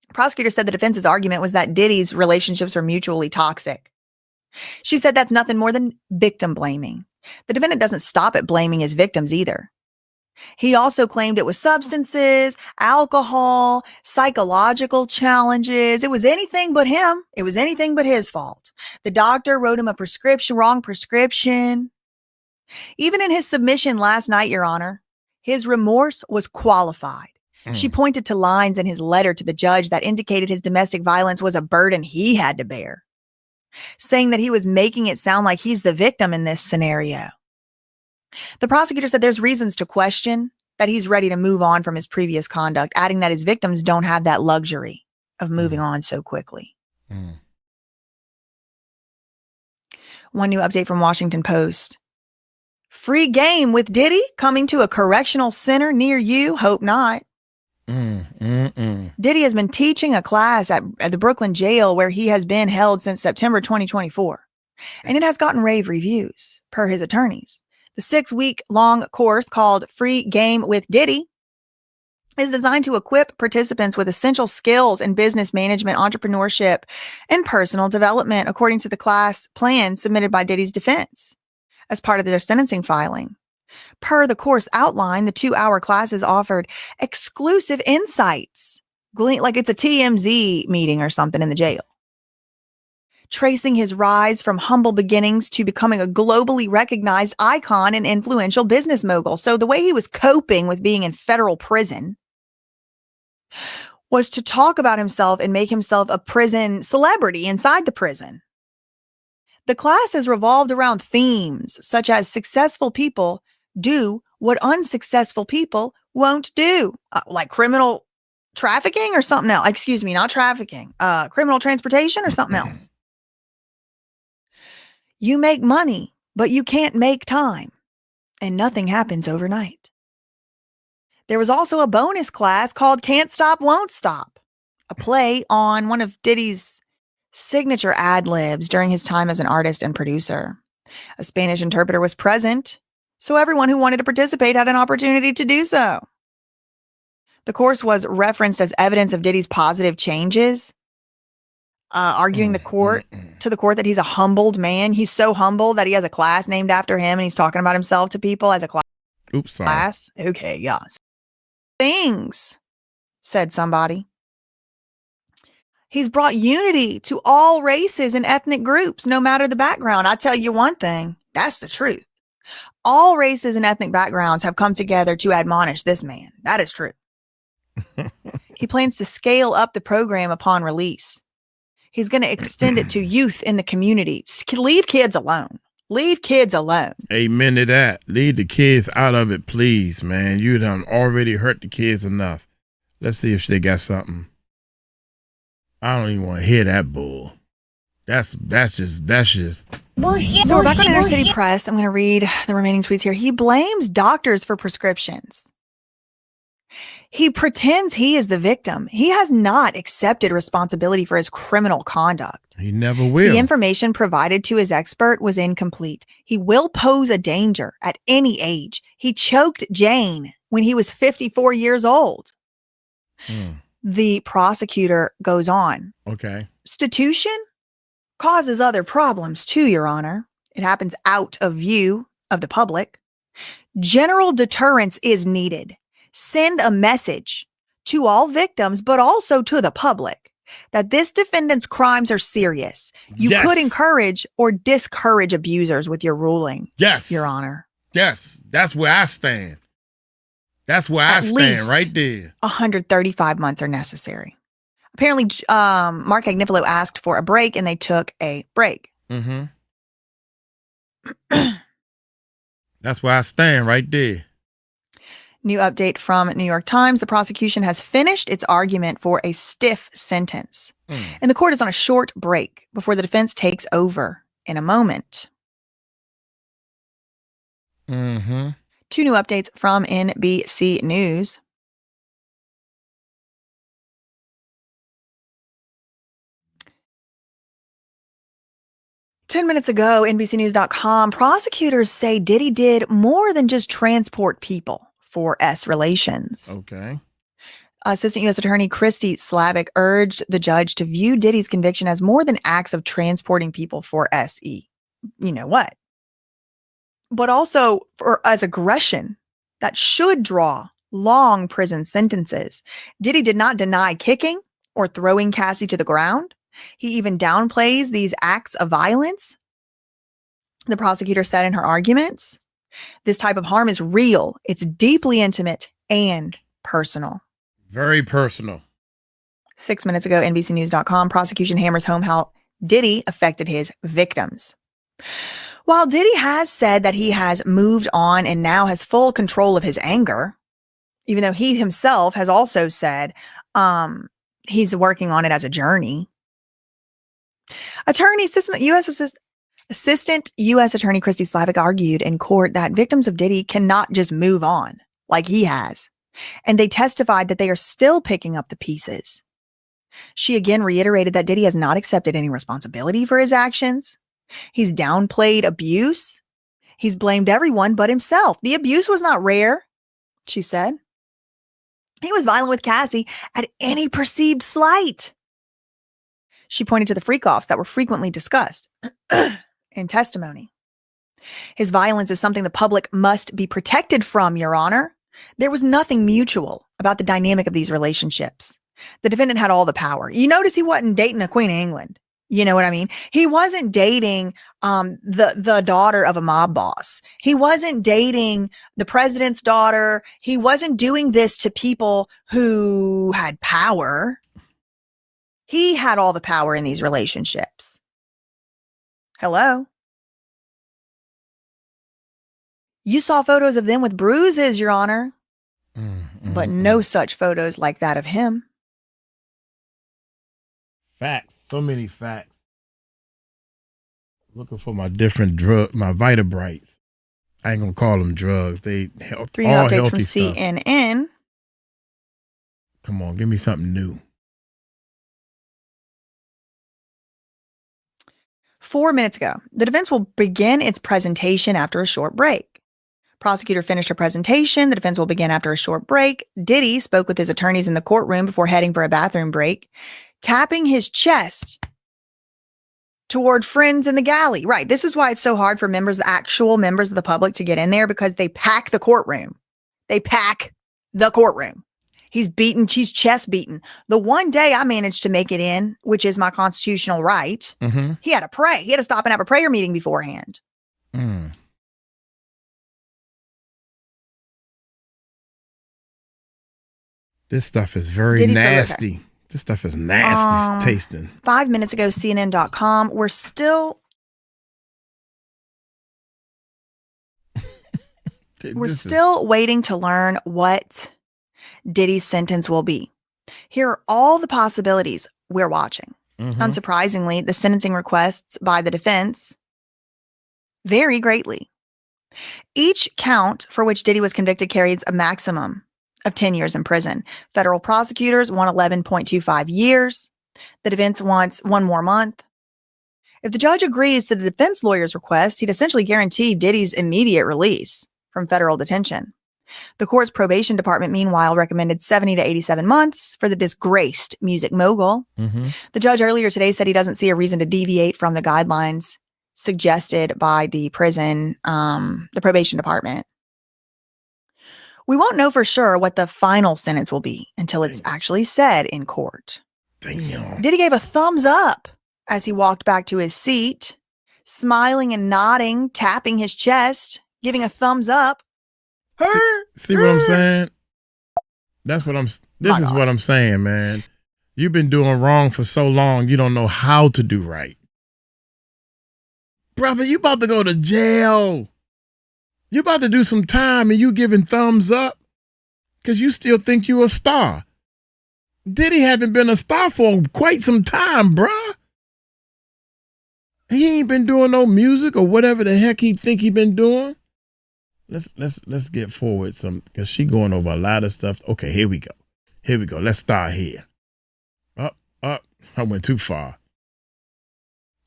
The prosecutor said the defense's argument was that Diddy's relationships were mutually toxic. She said that's nothing more than victim blaming. The defendant doesn't stop at blaming his victims either. He also claimed it was substances, alcohol, psychological challenges. It was anything but him. It was anything but his fault. The doctor wrote him a wrong prescription. Even in his submission last night, Your Honor, his remorse was qualified. She pointed to lines in his letter to the judge that indicated his domestic violence was a burden he had to bear, saying that he was making it sound like he's the victim in this scenario. The prosecutor said there's reasons to question that he's ready to move on from his previous conduct, adding that his victims don't have that luxury of moving on so quickly. One new update from Washington Post. Free game with Diddy coming to a correctional center near you? Hope not. Diddy has been teaching a class at the Brooklyn jail where he has been held since September 2024. And it has gotten rave reviews, per his attorneys. The 6-week-long course called Free Game with Diddy is designed to equip participants with essential skills in business management, entrepreneurship, and personal development, according to the class plan submitted by Diddy's defense as part of their sentencing filing. Per the course outline, the 2-hour classes offered exclusive insights like it's a TMZ meeting or something in the jail. Tracing his rise from humble beginnings to becoming a globally recognized icon and influential business mogul. So the way he was coping with being in federal prison was to talk about himself and make himself a prison celebrity inside the prison. The class has revolved around themes such as successful people do what unsuccessful people won't do, like criminal trafficking or something else. Excuse me, not trafficking, criminal transportation or something else. You make money, but you can't make time, and nothing happens overnight. There was also a bonus class called Can't Stop, Won't Stop, a play on one of Diddy's signature ad-libs during his time as an artist and producer. A Spanish interpreter was present, so everyone who wanted to participate had an opportunity to do so. The course was referenced as evidence of Diddy's positive changes, arguing to the court that he's a humbled man. He's so humble that he has a class named after him, and he's talking about himself to people as a class. Oops, sorry. Class? Okay, yeah. Things, said somebody. He's brought unity to all races and ethnic groups, no matter the background. I tell you one thing, that's the truth. All races and ethnic backgrounds have come together to admonish this man. That is true. He plans to scale up the program upon release. He's going to extend it to youth in the community. Leave kids alone. Leave kids alone. Amen to that. Leave the kids out of it, please, man. You done already hurt the kids enough. Let's see if they got something. I don't even want to hear that bull. That's just bullshit. So we're back on Inner City Press. I'm going to read the remaining tweets here. He blames doctors for prescriptions. He pretends he is the victim. He has not accepted responsibility for his criminal conduct. He never will. The information provided to his expert was incomplete. He will pose a danger at any age. He choked Jane when he was 54 years old. The prosecutor goes on. Okay. Prostitution causes other problems too, Your Honor. It happens out of view of the public. General deterrence is needed. Send a message to all victims, but also to the public, that this defendant's crimes are serious. You could encourage or discourage abusers with your ruling. Yes. Your Honor. Yes. That's where I stand. That's where I stand right there. 135 months are necessary. Apparently, Mark Agnifilo asked for a break, and they took a break. Mm-hmm. That's where I stand right there. New update from New York Times. The prosecution has finished its argument for a stiff sentence. And the court is on a short break before the defense takes over in a moment. Mm-hmm. Two new updates from NBC News. Ten minutes ago, NBCnews.com, prosecutors say Diddy did more than just transport people for S relations. Okay. Assistant U.S. Attorney Christy Slavic urged the judge to view Diddy's conviction as more than acts of transporting people for SE. You know what? But also as aggression that should draw long prison sentences. Diddy did not deny kicking or throwing Cassie to the ground. He even downplays these acts of violence. The prosecutor said in her arguments, this type of harm is real. It's deeply intimate and personal. Very personal. 6 minutes ago, NBCnews.com, prosecution hammers home how Diddy affected his victims. While Diddy has said that he has moved on and now has full control of his anger, even though he himself has also said he's working on it as a journey. Assistant U.S. Attorney Christy Slavic argued in court that victims of Diddy cannot just move on like he has, and they testified that they are still picking up the pieces. She again reiterated that Diddy has not accepted any responsibility for his actions. He's downplayed abuse. He's blamed everyone but himself. The abuse was not rare, she said. He was violent with Cassie at any perceived slight. She pointed to the freak-offs that were frequently discussed in testimony. His violence is something the public must be protected from, Your Honor. There was nothing mutual about the dynamic of these relationships. The defendant had all the power. You notice he wasn't dating the Queen of England. You know what I mean? He wasn't dating the daughter of a mob boss. He wasn't dating the president's daughter. He wasn't doing this to people who had power. He had all the power in these relationships. Hello? You saw photos of them with bruises, Your Honor, but no such photos like that of him. Facts. So many facts. Looking for my different my Vitabrites. I ain't gonna call them drugs. They help. 3 new all updates healthy from stuff. CNN. Come on, give me something new. 4 minutes ago, the defense will begin its presentation after a short break. Prosecutor finished her presentation. The defense will begin after a short break. Diddy spoke with his attorneys in the courtroom before heading for a bathroom break, tapping his chest toward friends in the galley. Right. This is why it's so hard for the actual members of the public to get in there, because they pack the courtroom. They pack the courtroom. He's chest beaten. The one day I managed to make it in, which is my constitutional right, he had to pray. He had to stop and have a prayer meeting beforehand. This stuff is very nasty. This stuff is nasty tasting. 5 minutes ago, CNN.com. We're still waiting to learn what Diddy's sentence will be. Here are all the possibilities we're watching. Unsurprisingly, the sentencing requests by the defense vary greatly. Each count for which Diddy was convicted carries a maximum of 10 years in prison. Federal prosecutors want 11.25 years. The defense wants 1 more month. If the judge agrees to the defense lawyer's request, he'd essentially guarantee Diddy's immediate release from federal detention. The court's probation department, meanwhile, recommended 70 to 87 months for the disgraced music mogul. The judge earlier today said he doesn't see a reason to deviate from the guidelines suggested by the probation department. We won't know for sure what the final sentence will be until it's actually said in court. Damn. Diddy gave a thumbs up as he walked back to his seat, smiling and nodding, tapping his chest, giving a thumbs up. See what I'm saying? This is what I'm saying, man. You've been doing wrong for so long, you don't know how to do right. Brother, you about to go to jail. You about to do some time and you giving thumbs up because you still think you a star. Diddy haven't been a star for quite some time, bruh. He ain't been doing no music or whatever the heck he think he been doing. Let's get forward some, because she going over a lot of stuff. Okay, here we go. Let's start here. Up. I went too far.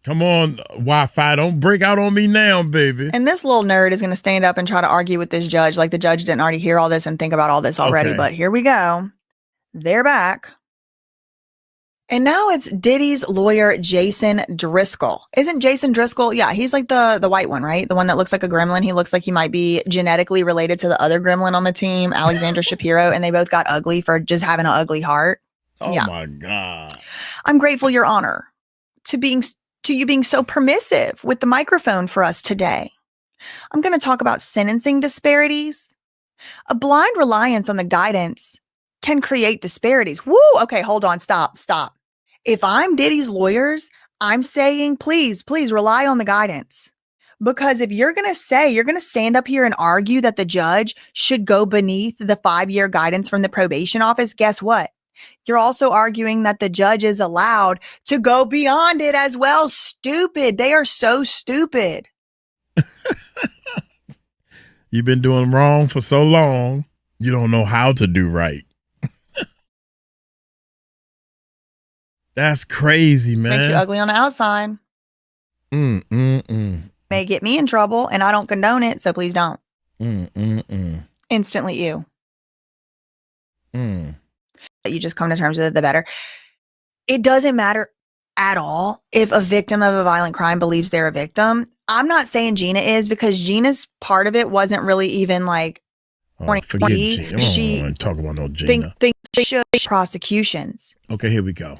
Come on, Wi-Fi, don't break out on me now, baby. And this little nerd is going to stand up and try to argue with this judge like the judge didn't already hear all this and think about all this already. Okay. But here we go. They're back. And now it's Diddy's lawyer, Jason Driscoll. Isn't Jason Driscoll? Yeah, he's like the white one, right? The one that looks like a gremlin. He looks like he might be genetically related to the other gremlin on the team, Alexandra Shapiro, and they both got ugly for just having an ugly heart. Oh, yeah. My God. I'm grateful, Your Honor, to you being so permissive with the microphone for us today. I'm going to talk about sentencing disparities. A blind reliance on the guidance can create disparities. Woo! Okay, hold on. Stop. If I'm Diddy's lawyers, I'm saying, please rely on the guidance. Because if you're going to stand up here and argue that the judge should go beneath the 5-year guidance from the probation office, guess what? You're also arguing that the judge is allowed to go beyond it as well. Stupid. They are so stupid. You've been doing wrong for so long, you don't know how to do right. That's crazy, man. Makes you ugly on the outside. May get me in trouble, and I don't condone it, so please don't. Instantly ew. You just come to terms with it, the better. It doesn't matter at all if a victim of a violent crime believes they're a victim. I'm not saying Gina is, because Gina's part of it wasn't really even like forget Gina. I don't want to talk about no Gina. Thinks should prosecutions. Okay, here we go.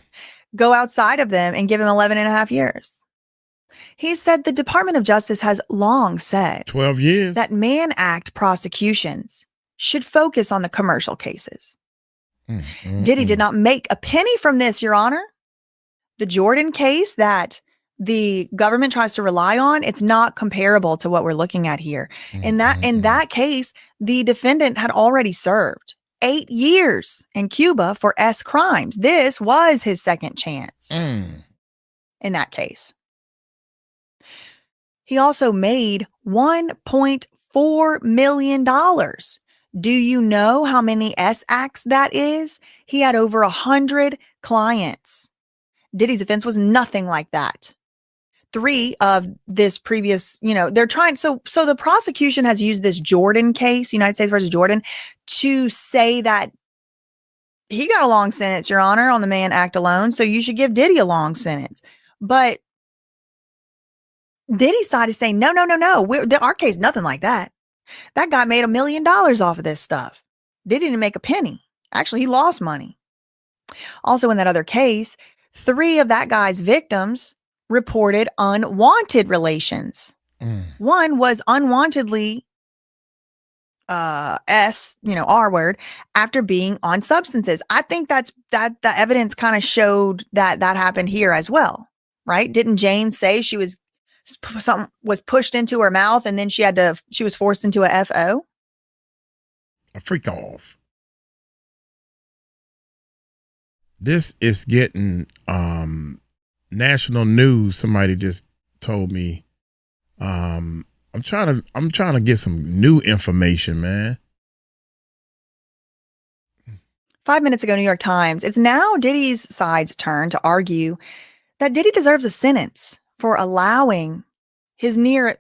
Go outside of them and give him 11 and a half years. He said the Department of Justice has long said 12 years. that Mann Act prosecutions should focus on the commercial cases. Diddy did not make a penny from this, Your Honor. The Jordan case that the government tries to rely on, it's not comparable to what we're looking at here. In that case, the defendant had already served 8 years in Cuba for S crimes. This was his second chance in that case. He also made $1.4 million. Do you know how many S acts that is? He had over 100 clients. Diddy's offense was nothing like that. 3 of this previous, they're trying. So the prosecution has used this Jordan case, United States versus Jordan, to say that he got a long sentence, Your Honor, on the Mann Act alone. So you should give Diddy a long sentence. But Diddy's side is saying, no. Our case, nothing like that. That guy made $1 million off of this stuff. Diddy didn't make a penny. Actually, he lost money. Also, in that other case, 3 of that guy's victims reported unwanted relations. One was unwantedly R word after being on substances. I think that the evidence kind of showed that happened here as well, right? Didn't Jane say something was pushed into her mouth and then she was forced into a FO? A freak off. This is getting national news. Somebody just told me. I'm trying to get some new information, man. 5 minutes ago, New York Times. It's now Diddy's side's turn to argue that Diddy deserves a sentence for allowing his near.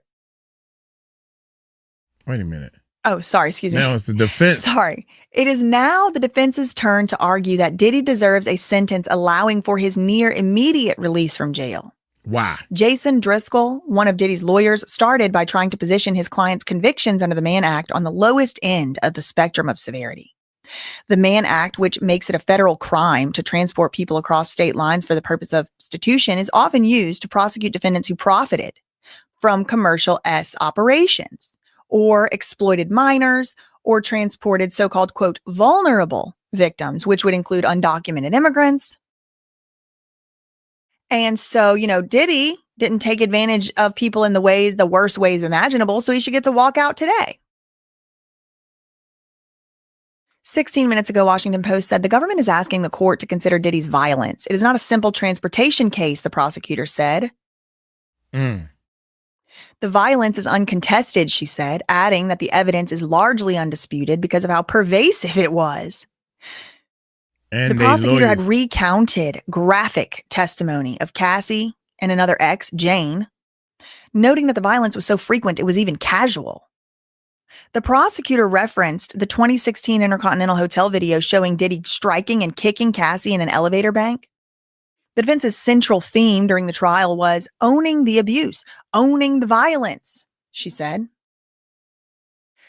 Wait a minute. Oh, sorry. Excuse me. Now it's the defense. Sorry. It is now the defense's turn to argue that Diddy deserves a sentence allowing for his near immediate release from jail. Why? Jason Driscoll, one of Diddy's lawyers, started by trying to position his client's convictions under the Mann Act on the lowest end of the spectrum of severity. The Mann Act, which makes it a federal crime to transport people across state lines for the purpose of prostitution, is often used to prosecute defendants who profited from commercial S operations or exploited minors or transported so-called, quote, vulnerable victims, which would include undocumented immigrants. And so, Diddy didn't take advantage of people in the worst ways imaginable, so he should get to walk out today. 16 minutes ago, Washington Post said the government is asking the court to consider Diddy's violence. It is not a simple transportation case, the prosecutor said. The violence is uncontested, she said, adding that the evidence is largely undisputed because of how pervasive it was. And the prosecutor had recounted graphic testimony of Cassie and another ex, Jane, noting that the violence was so frequent it was even casual. The prosecutor referenced the 2016 Intercontinental Hotel video showing Diddy striking and kicking Cassie in an elevator bank. The defense's central theme during the trial was owning the abuse, owning the violence, she said.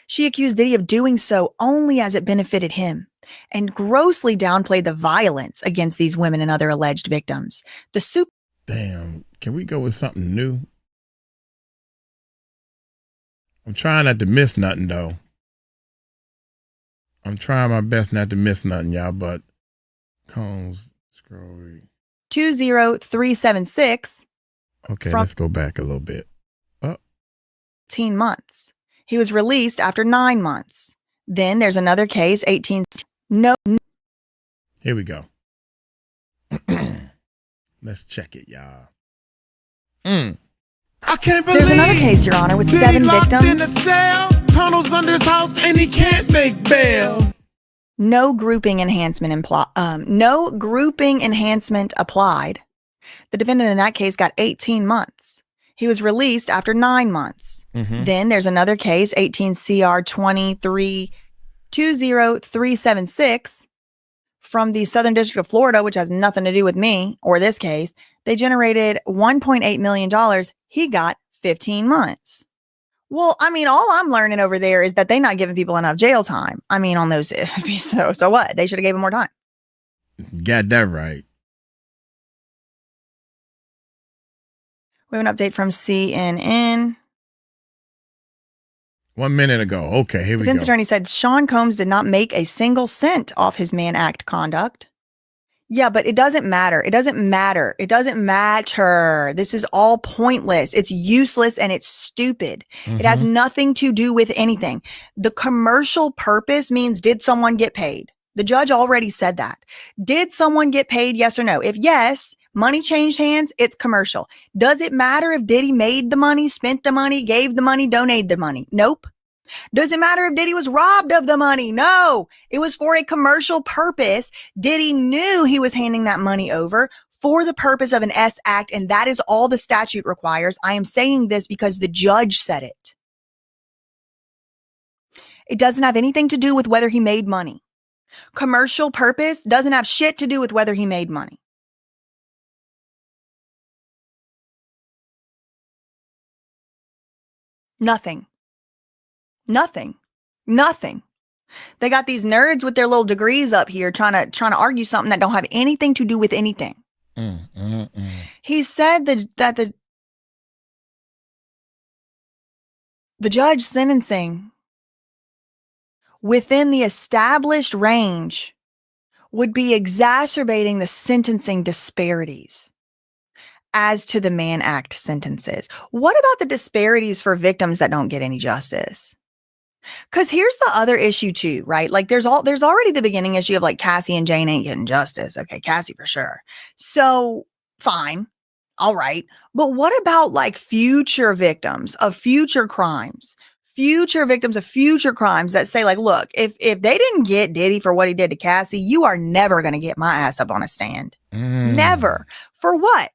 She accused Diddy of doing so only as it benefited him and grossly downplayed the violence against these women and other alleged victims. Damn, can we go with something new? I'm trying not to miss nothing, though. I'm trying my best not to miss nothing, y'all, but Combs, scroll. 20376. Okay, let's go back a little bit. 18 months. He was released after 9 months. Then there's another case, 18. No. Here we go. Let's check it, y'all. I can't believe there's another case, Your Honor, with 7 victims. In a cell, tunnels under his house, and he can't make bail. No grouping enhancement applied. The defendant in that case got 18 months. He was released after 9 months. Then there's another case, 18 CR 20376 from the Southern District of Florida, which has nothing to do with me or this case. They generated $1.8 million. He got 15 months. Well, I mean, all I'm learning over there is that they're not giving people enough jail time. I mean, on those, so what? They should have gave them more time. Got that right. We have an update from CNN. 1 minute ago. Okay, here we go. Defense attorney said Sean Combs did not make a single cent off his Mann Act conduct. Yeah, but it doesn't matter. It doesn't matter. It doesn't matter. This is all pointless. It's useless and it's stupid. It has nothing to do with anything. The commercial purpose means, did someone get paid? The judge already said that. Did someone get paid? Yes or no? If yes, money changed hands, it's commercial. Does it matter if Diddy made the money, spent the money, gave the money, donated the money? Nope. Does it matter if Diddy was robbed of the money? No, it was for a commercial purpose. Diddy knew he was handing that money over for the purpose of an S act, and that is all the statute requires. I am saying this because the judge said it. It doesn't have anything to do with whether he made money. Commercial purpose doesn't have shit to do with whether he made money. Nothing. They got these nerds with their little degrees up here trying to argue something that don't have anything to do with anything. He said that the judge sentencing within the established range would be exacerbating the sentencing disparities as to the Mann Act sentences. What about the disparities for victims that don't get any justice? Because here's the other issue too, right? Like there's already the beginning issue of like Cassie and Jane ain't getting justice. Okay, Cassie for sure. So fine. All right. But what about like future victims of future crimes? Future victims of future crimes that say like, look, if they didn't get Diddy for what he did to Cassie, you are never going to get my ass up on a stand. Never. For what?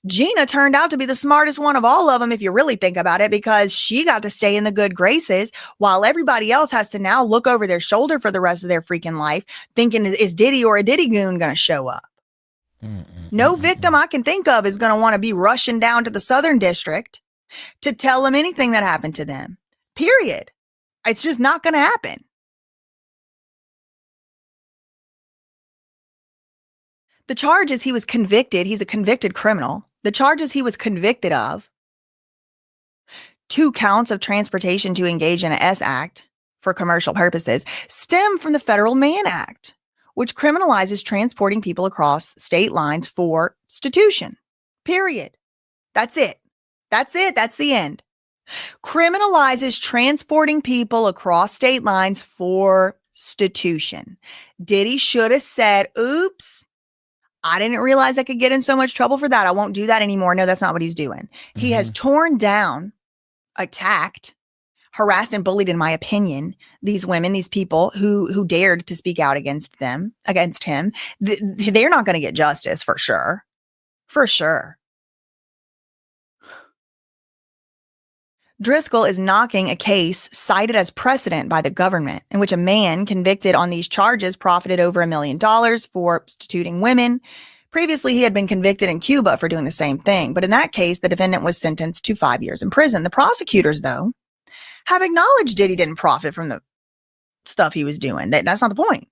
Gina turned out to be the smartest one of all of them, if you really think about it, because she got to stay in the good graces while everybody else has to now look over their shoulder for the rest of their freaking life, thinking, is Diddy or a Diddy goon going to show up? No victim I can think of is going to want to be rushing down to the Southern District to tell them anything that happened to them. Period. It's just not going to happen. The charges he was convicted, he's a convicted criminal. The charges he was convicted of, 2 counts of transportation to engage in an S act for commercial purposes, stem from the federal Mann Act, which criminalizes transporting people across state lines for stitution. Period. That's it. That's the end. Criminalizes transporting people across state lines for stitution. Diddy should have said, oops, I didn't realize I could get in so much trouble for that. I won't do that anymore. No, that's not what he's doing. He has torn down, attacked, harassed, and bullied, in my opinion, these women, these people who dared to speak out against him. They're not going to get justice for sure. For sure. Driscoll is knocking a case cited as precedent by the government in which a man convicted on these charges profited over $1 million for prostituting women. Previously, he had been convicted in Cuba for doing the same thing, but in that case, the defendant was sentenced to 5 years in prison. The prosecutors, though, have acknowledged Diddy didn't profit from the stuff he was doing. That's not the point.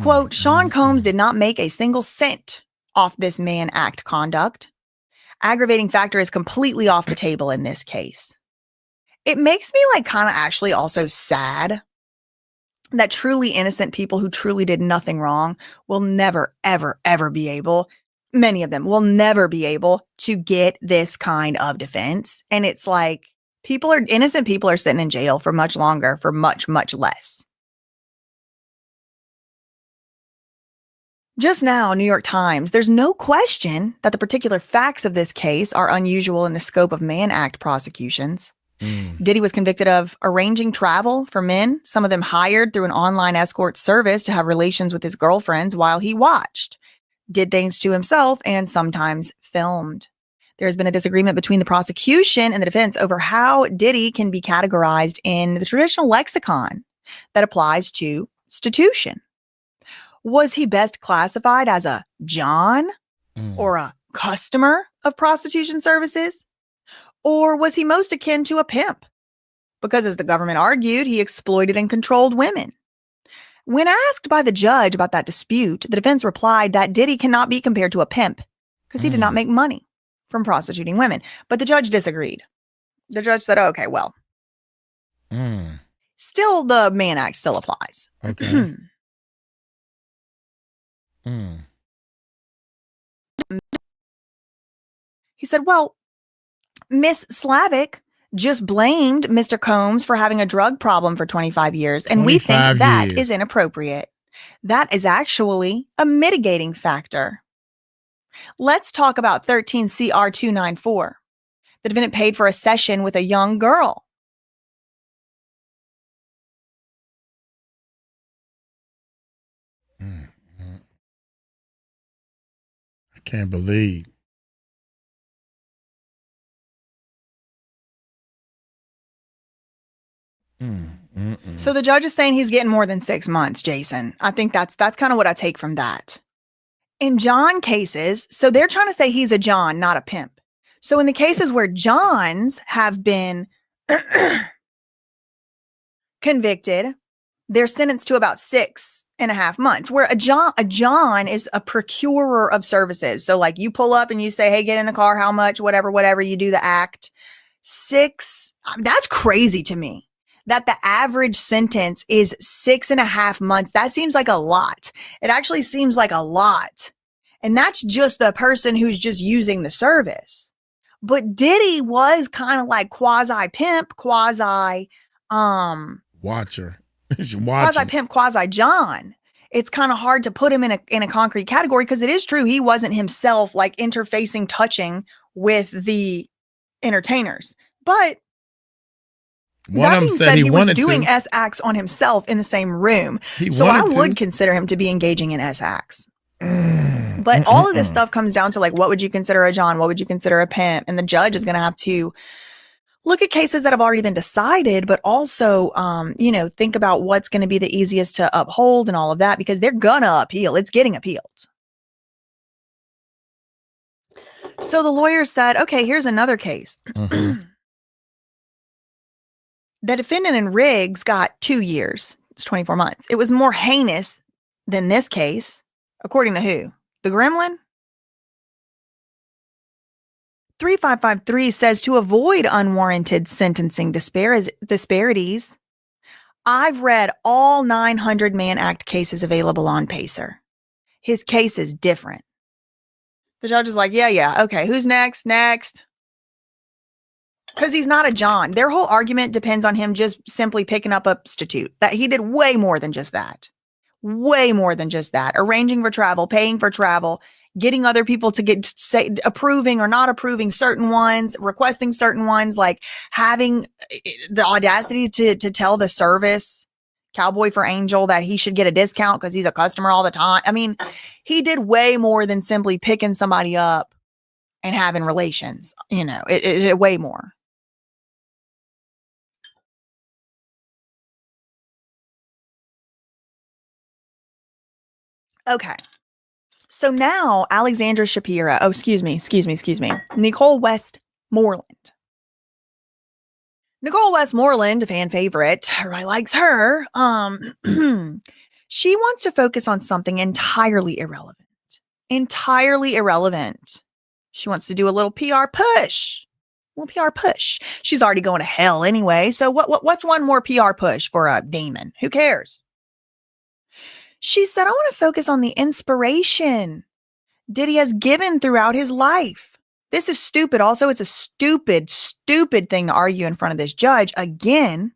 Quote, Sean Combs did not make a single cent off this Mann Act conduct. Aggravating factor is completely off the table in this case. It makes me like kind of actually also sad that truly innocent people who truly did nothing wrong will never, ever, ever be able, many of them will never be able to get this kind of defense. And it's like innocent people are sitting in jail for much longer, for much, much less. Just now, New York Times, there's no question that the particular facts of this case are unusual in the scope of Mann Act prosecutions. Diddy was convicted of arranging travel for men, some of them hired through an online escort service to have relations with his girlfriends while he watched, did things to himself, and sometimes filmed. There has been a disagreement between the prosecution and the defense over how Diddy can be categorized in the traditional lexicon that applies to stitution. Was he best classified as a John or a customer of prostitution services? Or was he most akin to a pimp? Because as the government argued, he exploited and controlled women. When asked by the judge about that dispute, the defense replied that Diddy cannot be compared to a pimp because he did not make money from prostituting women. But the judge disagreed. The judge said, okay, well, still the Mann Act still applies. Okay. He said, well, Miss Slavic just blamed Mr. Combs for having a drug problem for 25 years, and we think that is inappropriate. That is actually a mitigating factor. Let's talk about 13 CR 294. The defendant paid for a session with a young girl. I can't believe. So the judge is saying he's getting more than 6 months, Jason. I think that's kind of what I take from that. In John cases, so they're trying to say he's a John, not a pimp. So in the cases where Johns have been convicted, they're sentenced to about 6.5 months, where a John is a procurer of services. So like you pull up and you say, hey, get in the car, how much, whatever, you do the act. That's crazy to me. That the average sentence is 6.5 months. That seems like a lot. It actually seems like a lot. And that's just the person who's just using the service. But Diddy was kind of like quasi-pimp, quasi-watcher. Quasi-pimp, quasi-John. It's kind of hard to put him in a concrete category because it is true he wasn't himself like interfacing, touching with the entertainers. But that being said, he was doing S acts on himself in the same room. So I would consider him to be engaging in S acts. But all of this stuff comes down to like, what would you consider a John? What would you consider a pimp? And the judge is going to have to look at cases that have already been decided, but also, think about what's going to be the easiest to uphold and all of that, because they're going to appeal. It's getting appealed. So the lawyer said, okay, here's another case. The defendant in Riggs got 2 years. It's 24 months. It was more heinous than this case. According to who? The Gremlin? 3553 says to avoid unwarranted sentencing disparities, I've read all 900 Mann Act cases available on Pacer. His case is different. The judge is like, yeah. Okay, who's next? Next. Because he's not a John. Their whole argument depends on him just simply picking up a substitute. That he did way more than just that. Way more than just that. Arranging for travel, paying for travel, getting other people to say approving or not approving certain ones, requesting certain ones, like having the audacity to tell the service, Cowboy for Angel, that he should get a discount because he's a customer all the time. I mean, he did way more than simply picking somebody up and having relations. It way more. Okay. So now Alexandra Shapira, Nicole Westmoreland. Nicole Westmoreland, a fan favorite, everybody likes her. She wants to focus on something entirely irrelevant. She wants to do a little PR push. She's already going to hell anyway. So what's one more PR push for a demon? Who cares? She said, I want to focus on the inspiration Diddy has given throughout his life. This is stupid. Also, it's a stupid thing to argue in front of this judge again,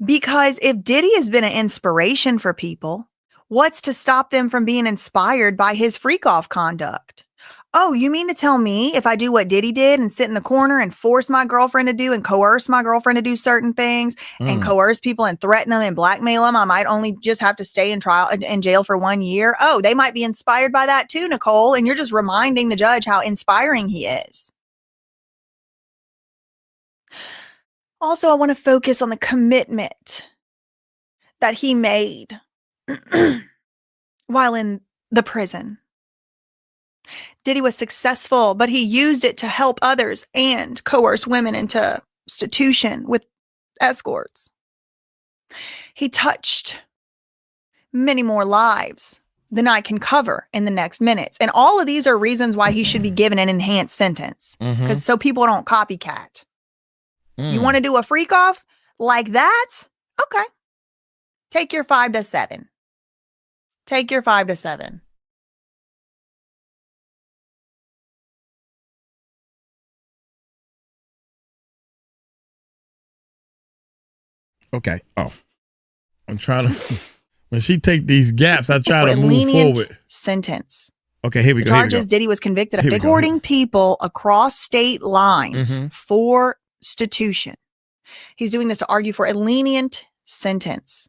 because if Diddy has been an inspiration for people, what's to stop them from being inspired by his freak-off conduct? Oh, you mean to tell me if I do what Diddy did and sit in the corner and force my girlfriend to do and coerce my girlfriend to do certain things and coerce people and threaten them and blackmail them, I might only just have to stay in jail for 1 year? Oh, they might be inspired by that too, Nicole. And you're just reminding the judge how inspiring he is. Also, I want to focus on the commitment that he made while in the prison. Diddy was successful, but he used it to help others and coerce women into prostitution with escorts. He touched many more lives than I can cover in the next minutes. And all of these are reasons why he should be given an enhanced sentence. Because so people don't copycat. You want to do a freak off like that? Okay. Take your 5 to 7. Take your 5 to 7. Okay. Oh, I'm trying to. When she take these gaps, I try to move forward. Sentence. Okay, here we the go. Charges: Diddy was convicted of extorting people across state lines for prostitution. He's doing this to argue for a lenient sentence.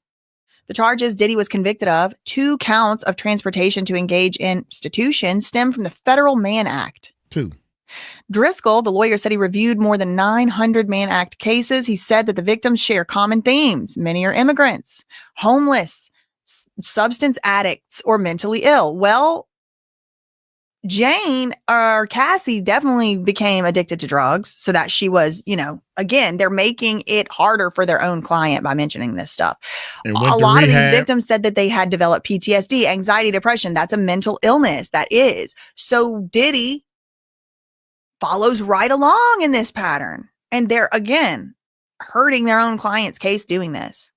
The charges Diddy was convicted of, 2 counts of transportation to engage in prostitution, stem from the Federal Mann Act. 2. Driscoll, the lawyer, said he reviewed more than 900 Mann Act cases. He said that the victims share common themes. Many are immigrants, homeless, substance addicts, or mentally ill. Well, Jane or Cassie definitely became addicted to drugs so that she was, again, they're making it harder for their own client by mentioning this stuff. A lot of these victims said that they had developed PTSD, anxiety, depression. That's a mental illness. That is. So Diddy follows right along in this pattern. And they're, again, hurting their own client's case doing this.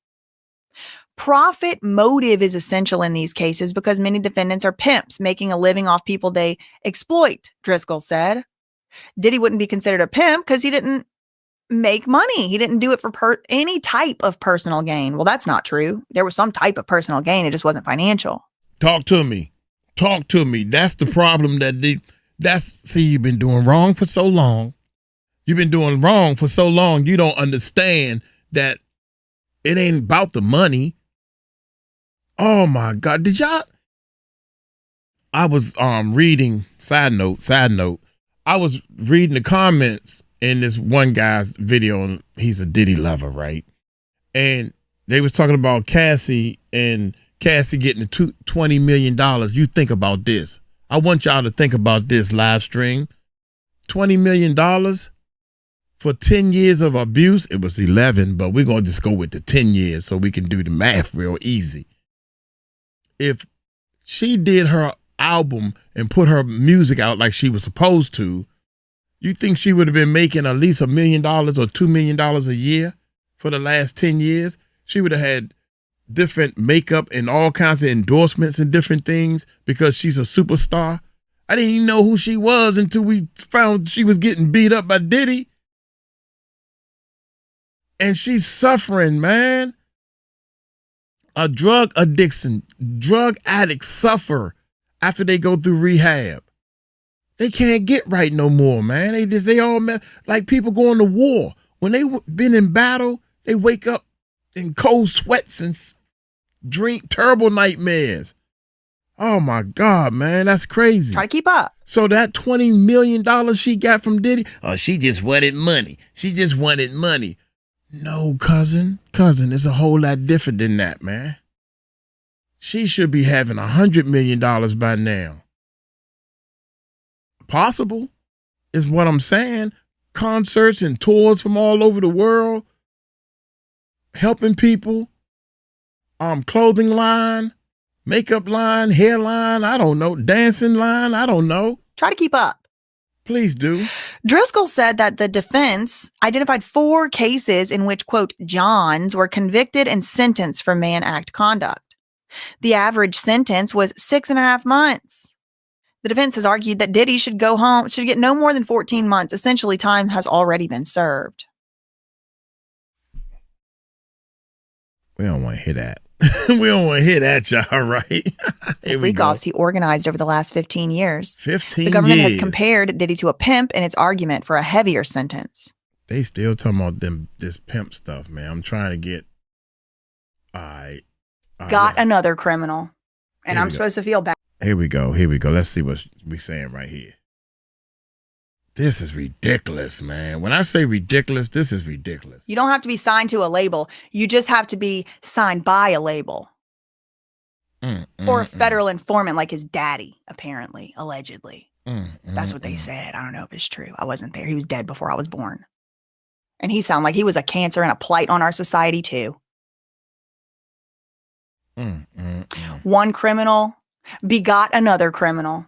Profit motive is essential in these cases because many defendants are pimps making a living off people they exploit, Driscoll said. Diddy wouldn't be considered a pimp because he didn't make money. He didn't do it for any type of personal gain. Well, that's not true. There was some type of personal gain. It just wasn't financial. Talk to me. Talk to me. That's the problem see, you've been doing wrong for so long. You've been doing wrong for so long. You don't understand that it ain't about the money. Oh my God. Did y'all? I was reading, side note. I was reading the comments in this one guy's video, and he's a Diddy lover, right? And they was talking about Cassie getting the $20 million. You think about this. I want y'all to think about this live stream. $20 million for 10 years of abuse. It was 11, but we're going to just go with the 10 years so we can do the math real easy. If she did her album and put her music out like she was supposed to, you think she would have been making at least $1 million or $2 million a year for the last 10 years? She would have had different makeup and all kinds of endorsements and different things because she's a superstar. I didn't even know who she was until we found she was getting beat up by Diddy. And she's suffering, man. A drug addiction, drug addicts suffer after they go through rehab. They can't get right no more, man. They all like people going to war. When they been in battle, they wake up in cold sweats and drink terrible nightmares. Oh my God, man, that's crazy. Try to keep up. So that $20 million she got from Diddy, she just wanted money. She just wanted money. No, cousin, it's a whole lot different than that, man. She should be having $100 million by now. Possible is what I'm saying. Concerts and tours from all over the world, helping people, clothing line, makeup line, hair line, I don't know, dancing line, I don't know. Try to keep up. Please do. Driscoll said that the defense identified 4 cases in which, quote, Johns were convicted and sentenced for Mann Act conduct. The average sentence was 6.5 months. The defense has argued that Diddy should get no more than 14 months. Essentially, time has already been served. We don't want to hear that. We don't want to hear that, y'all, right? The freak-offs he organized over the last 15 years. 15 years. The government years. had compared Diddy to a pimp in its argument for a heavier sentence. They still talking about this pimp stuff, man. I'm trying to get... Got another criminal. And I'm supposed to feel bad. Here we go. Let's see what we're saying right here. This is ridiculous, man. When I say ridiculous, this is ridiculous. You don't have to be signed to a label. You just have to be signed by a label. Or a federal informant like his daddy, apparently, allegedly. That's what they said. I don't know if it's true. I wasn't there. He was dead before I was born. And he sounded like he was a cancer and a blight on our society too. One criminal begot another criminal.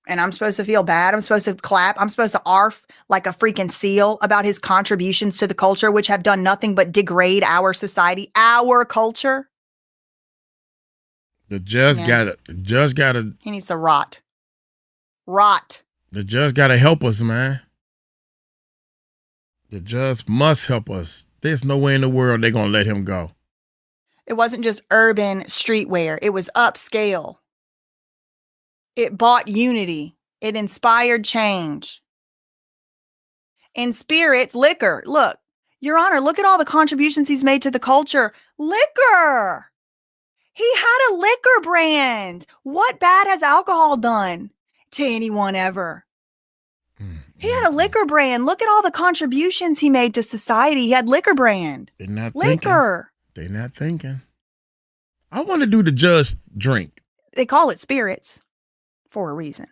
And I'm supposed to feel bad. I'm supposed to clap. I'm supposed to arf like a freaking seal about his contributions to the culture, which have done nothing but degrade our society, our culture. The judge got to. He needs to rot. Rot. The judge got to help us, man. The judge must help us. There's no way in the world they're going to let him go. It wasn't just urban streetwear. It was upscale. It bought unity. It inspired change. In spirits, liquor. Look, Your Honor, look at all the contributions he's made to the culture. Liquor. He had a liquor brand. What bad has alcohol done to anyone ever? He had a liquor brand. Look at all the contributions he made to society. He had liquor brand. They're not liquor. Thinking. They're not thinking. I want to do the judge drink. They call it spirits for a reason.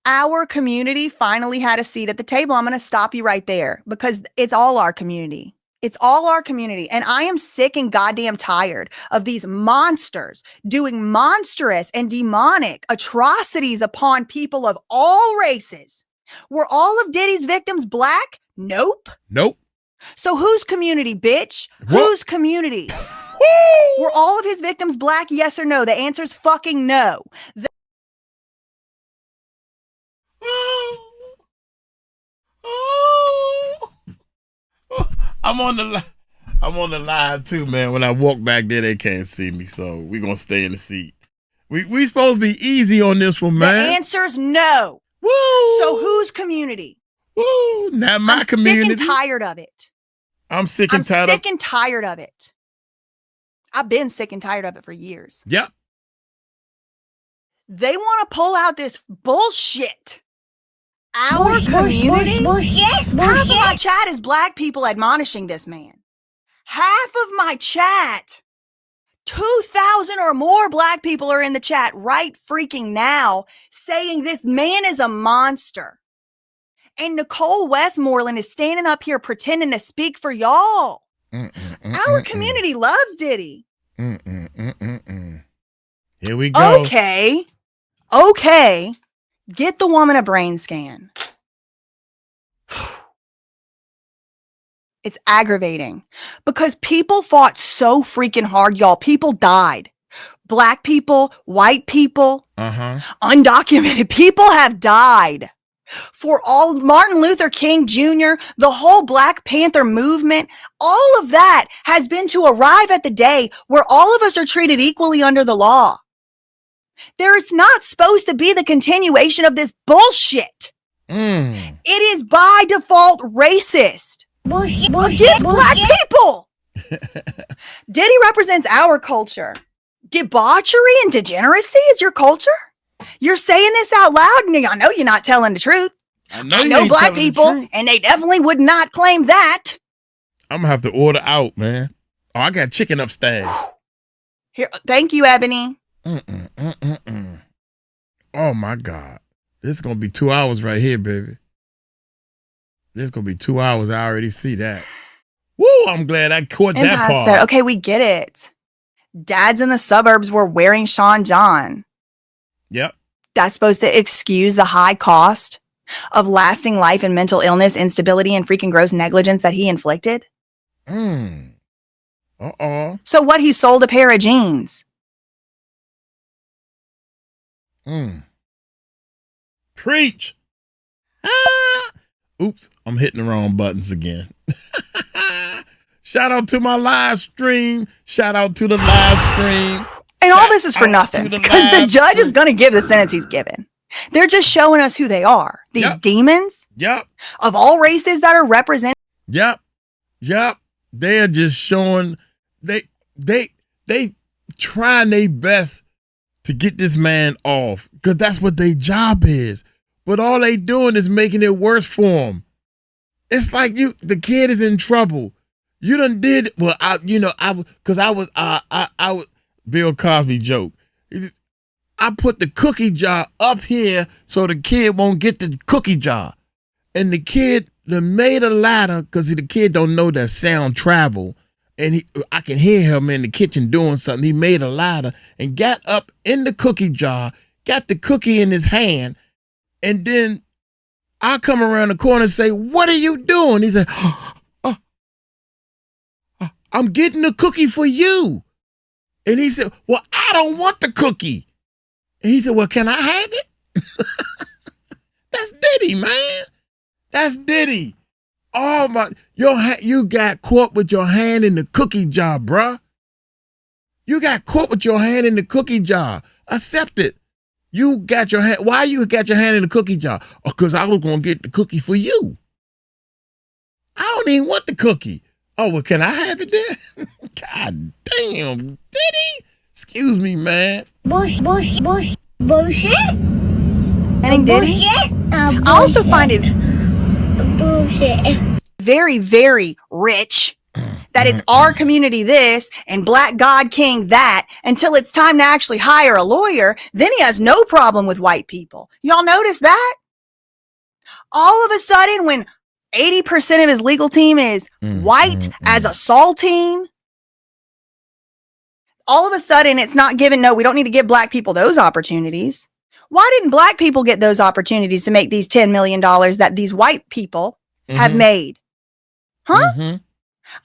Our community finally had a seat at the table. I'm going to stop you right there because it's all our community. It's all our community. And I am sick and goddamn tired of these monsters doing monstrous and demonic atrocities upon people of all races. Were all of Diddy's victims black? Nope. Nope. So whose community, bitch? What? Whose community? Were all of his victims black? Yes or no? The answer's fucking no. I'm on the live too, man. When I walk back there, they can't see me, so we're gonna stay in the seat. We supposed to be easy on this one, man. The answer's no. Woo! So whose community? Woo! Not my community. I'm sick and tired of it. I'm sick and tired of it. I've been sick and tired of it for years. Yep. They want to pull out this bullshit. Our community? Half of my chat is black people admonishing this man. Half of my chat. 2,000 or more black people are in the chat right freaking now saying this man is a monster. And Nicole Westmoreland is standing up here pretending to speak for y'all. Our community loves Diddy. Here we go. Okay. Get the woman a brain scan. It's aggravating because people fought so freaking hard, y'all. People died. Black people, white people, undocumented people have died. For all Martin Luther King Jr., the whole Black Panther movement, all of that has been to arrive at the day where all of us are treated equally under the law. There is not supposed to be the continuation of this bullshit. It is by default racist. Bullshit against black people. Diddy represents our culture. Debauchery and degeneracy is your culture? You're saying this out loud, and I know you're not telling the truth. I know black people, and they definitely would not claim that. I'm gonna have to order out, man. Oh, I got chicken upstairs. Here, thank you, Ebony. Oh my God. This is gonna be 2 hours right here, baby. This is gonna be 2 hours. I already see that. Woo, I'm glad I caught that part. Said, okay, we get it. Dads in the suburbs were wearing Sean John. Yep. That's supposed to excuse the high cost of lasting life and mental illness, instability, and freaking gross negligence that he inflicted. So what, he sold a pair of jeans. Preach. Oops, I'm hitting the wrong buttons again. Shout out to my live stream. Shout out to the live stream. And all this is for nothing because the judge is going to give the sentence he's given. They're just showing us who they are. These demons of all races that are represented. Yep. They're just showing they trying their best to get this man off because that's what their job is. But all they doing is making it worse for him. It's like the kid is in trouble. You done did well. I was Bill Cosby joke. I put the cookie jar up here so the kid won't get the cookie jar. And the kid made a ladder because the kid don't know that sound travel. And I can hear him in the kitchen doing something. He made a ladder and got up in the cookie jar, got the cookie in his hand. And then I come around the corner and say, "What are you doing?" He said, "I'm getting the cookie for you." And he said, "Well, I don't want the cookie." And he said, "Well, can I have it?" That's Diddy, man. That's Diddy. Oh my, you got caught with your hand in the cookie jar, bruh. You got caught with your hand in the cookie jar. Accept it. You got your hand. Why you got your hand in the cookie jar? Oh, because I was going to get the cookie for you. I don't even want the cookie. Oh, well, can I have it then? God damn, Diddy. Excuse me, man. Bullshit. And Diddy. I also find it very, very rich that it's our community this and Black God King that until it's time to actually hire a lawyer. Then he has no problem with white people. Y'all notice that? All of a sudden, when 80% of his legal team is white as a Saul team, all of a sudden it's not given. No, we don't need to give Black people those opportunities. Why didn't Black people get those opportunities to make these $10 million that these white people have made? Huh?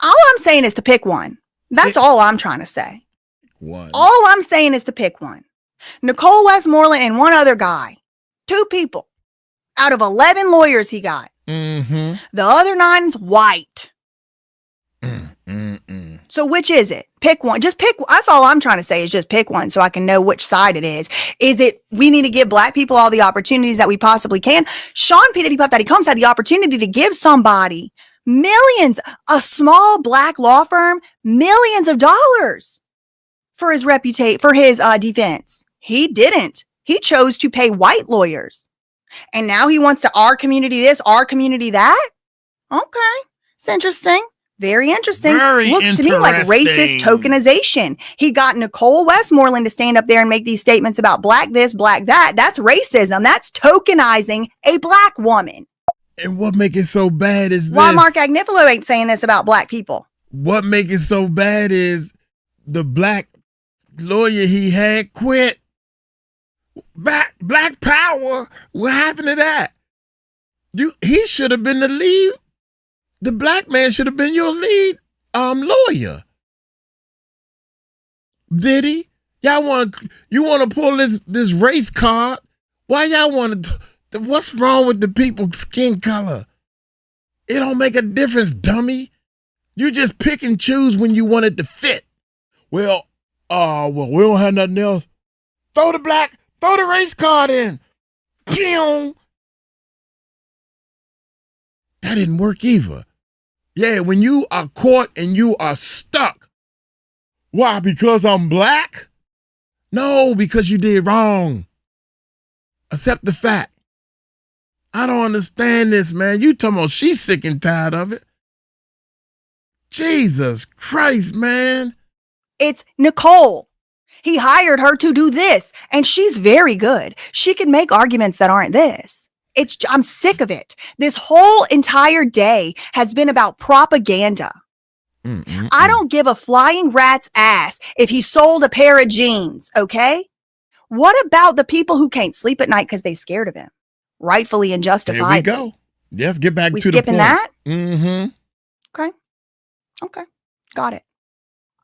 All I'm saying is to pick one. That's all I'm trying to say. All I'm saying is to pick one. Nicole Westmoreland and one other guy. 2 people out of 11 lawyers he got. The other 9's white. So which is it? Pick one. Just pick. That's all I'm trying to say is just pick one so I can know which side it is. Is it we need to give Black people all the opportunities that we possibly can? Sean P. Diddy Puff Daddy Combs had the opportunity to give somebody millions, a small Black law firm, millions of dollars for his reputation, for his defense. He didn't. He chose to pay white lawyers. And now he wants to our community this, our community that. Okay. It's interesting. Very interesting. Looks to me like racist tokenization. He got Nicole Westmoreland to stand up there and make these statements about Black this, Black that. That's racism. That's tokenizing a Black woman. And what make it so bad is this. Why Mark Agnifilo ain't saying this about Black people? What make it so bad is the Black lawyer he had quit. Black power. What happened to that? He should have been the lead. The Black man should have been your lead lawyer. Diddy, you want to pull this race card? Why y'all want to? What's wrong with the people's skin color? It don't make a difference, dummy. You just pick and choose when you want it to fit. Well, we don't have nothing else. Throw the race card in. Pew! That didn't work either. Yeah, when you are caught and you are stuck. Why? Because I'm Black? No, because you did wrong. Accept the fact. I don't understand this, man. You talking about she's sick and tired of it. Jesus Christ, man. It's Nicole. He hired her to do this, and she's very good. She can make arguments that aren't this. I'm sick of it. This whole entire day has been about propaganda. I don't give a flying rat's ass if he sold a pair of jeans, okay? What about the people who can't sleep at night because they scared of him? Rightfully and justifiably. There we go. Let's get back to the point. We skipping that? Okay. Got it.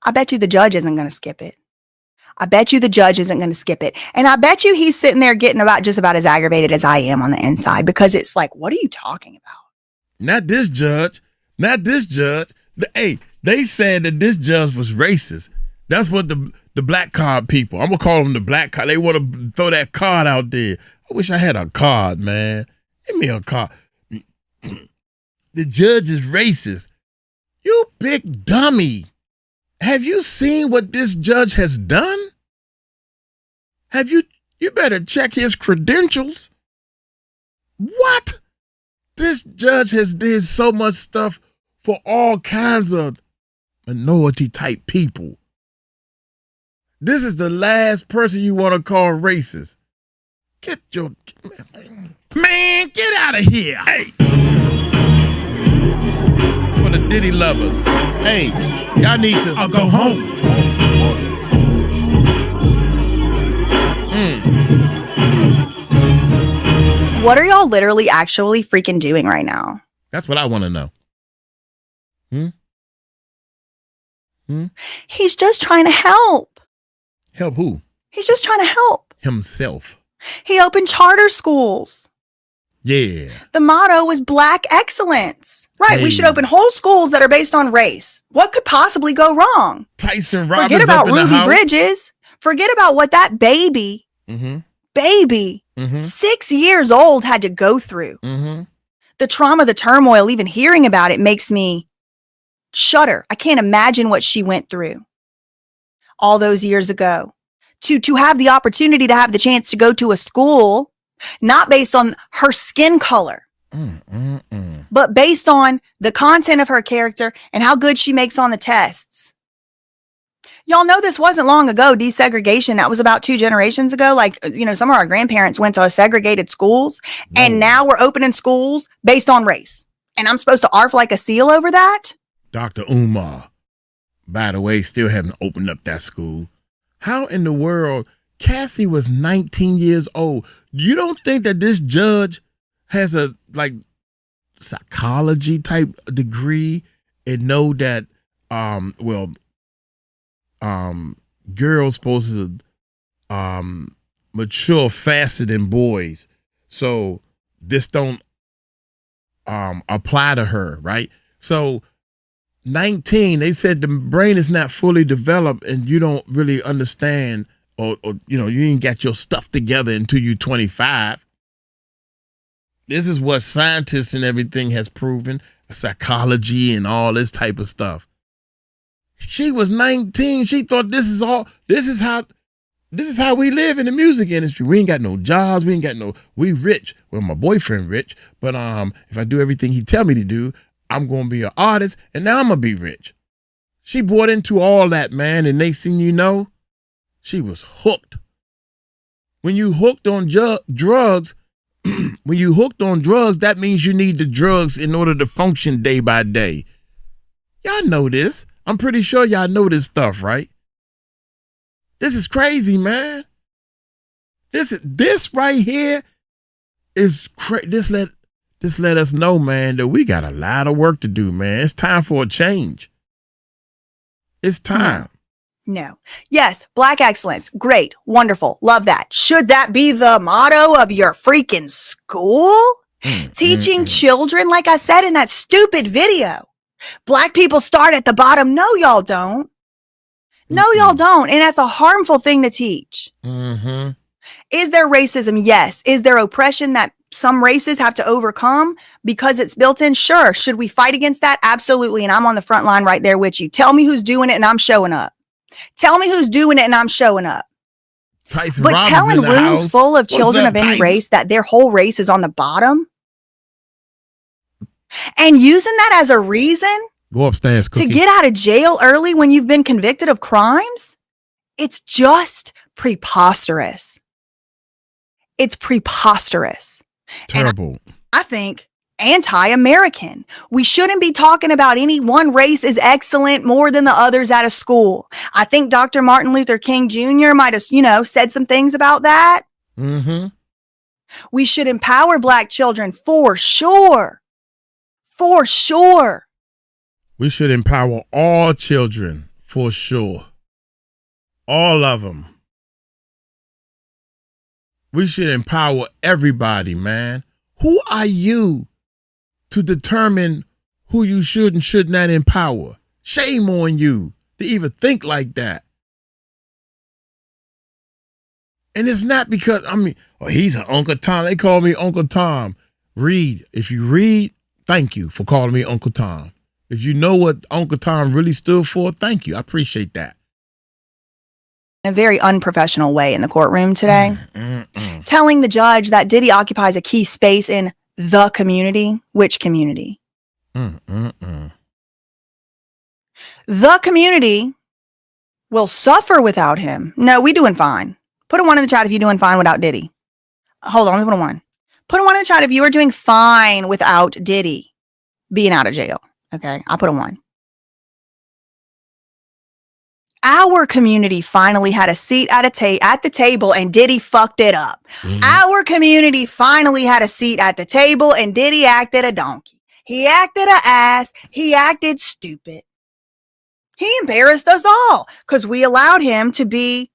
I bet you the judge isn't going to skip it. And I bet you he's sitting there getting just about as aggravated as I am on the inside because it's like, what are you talking about? Not this judge. Hey, they said that this judge was racist. That's what the black card people, I'm going to call them the black card. They want to throw that card out there. I wish I had a card, man. Give me a card. The judge is racist. You big dummy. Have you seen what this judge has done? You better check his credentials. What? This judge has did so much stuff for all kinds of minority type people. This is the last person you want to call racist. Get your man, get out of here. Hey. For the Diddy lovers. Hey, y'all need to go home. What are y'all literally actually freaking doing right now? That's what I want to know. He's just trying to help. Help who? He's just trying to help. Himself. He opened charter schools. Yeah. The motto was Black excellence. Right. Hey. We should open whole schools that are based on race. What could possibly go wrong? Tyson Robbins. Forget about up in the Ruby house. Bridges. Forget about what that baby, 6 years old, had to go through. The trauma, the turmoil, even hearing about it makes me shudder. I can't imagine what she went through all those years ago. To have the opportunity to have the chance to go to a school, not based on her skin color, but based on the content of her character and how good she makes on the tests. Y'all know this wasn't long ago, desegregation. That was about 2 generations ago. Like, some of our grandparents went to segregated schools, and now we're opening schools based on race. And I'm supposed to arf like a seal over that? Dr. Umar, by the way, still haven't opened up that school. How in the world? Cassie was 19 years old. You don't think that this judge has a psychology type degree and know that girls supposed to mature faster than boys, so this don't apply to her, right? So 19, they said the brain is not fully developed and you don't really understand, or you ain't got your stuff together until you're 25. This is what scientists and everything has proven, psychology and all this type of stuff. She was 19. She thought this is how we live in the music industry. We ain't got no jobs. We rich. Well, my boyfriend rich, but if I do everything he tell me to do, I'm going to be an artist, and now I'm going to be rich. She bought into all that, man, and next thing you know, she was hooked. When you hooked on drugs, that means you need the drugs in order to function day by day. Y'all know this. I'm pretty sure y'all know this stuff, right? This is crazy, man. This right here is crazy. This let us know, man, that we got a lot of work to do, man. It's time for a change. It's time. No. Yes, Black excellence. Great. Wonderful. Love that. Should that be the motto of your freaking school? Teaching children, like I said in that stupid video. Black people start at the bottom. No, y'all don't. No, y'all don't. And that's a harmful thing to teach. Is there racism? Yes. Is there oppression that some races have to overcome because it's built in? Sure. Should we fight against that? Absolutely. And I'm on the front line right there with you. Tell me who's doing it and I'm showing up. Tell me who's doing it and I'm showing up. Tyson But Robbins telling in the rooms house. full of What's children up, of any Tyson? race that their whole race is on the bottom and using that as a reason Go upstairs, to Cookie. get out of jail early when you've been convicted of crimes, it's just preposterous. It's preposterous. Terrible. And I think anti-American. We shouldn't be talking about any one race is excellent more than the others at a school. I think Dr. Martin Luther King Jr. might have, said some things about that. We should empower Black children for sure. For sure. We should empower all children for sure. All of them. We should empower everybody, man. Who are you to determine who you should and should not empower? Shame on you to even think like that. And it's not because, he's an Uncle Tom. They call me Uncle Tom. Read. If you read, thank you for calling me Uncle Tom. If you know what Uncle Tom really stood for, thank you. I appreciate that. In a very unprofessional way in the courtroom today, telling the judge that Diddy occupies a key space in the community. Which community? The community will suffer without him. No, we doing fine. Put a 1 in the chat if you're doing fine without Diddy. Hold on, let me put a 1. Put a 1 in the chat if you are doing fine without Diddy being out of jail. Okay, I put a 1. Our community finally had a seat at the table and Diddy fucked it up. Our community finally had a seat at the table and Diddy acted a donkey. He acted an ass. He acted stupid. He embarrassed us all because we allowed him to be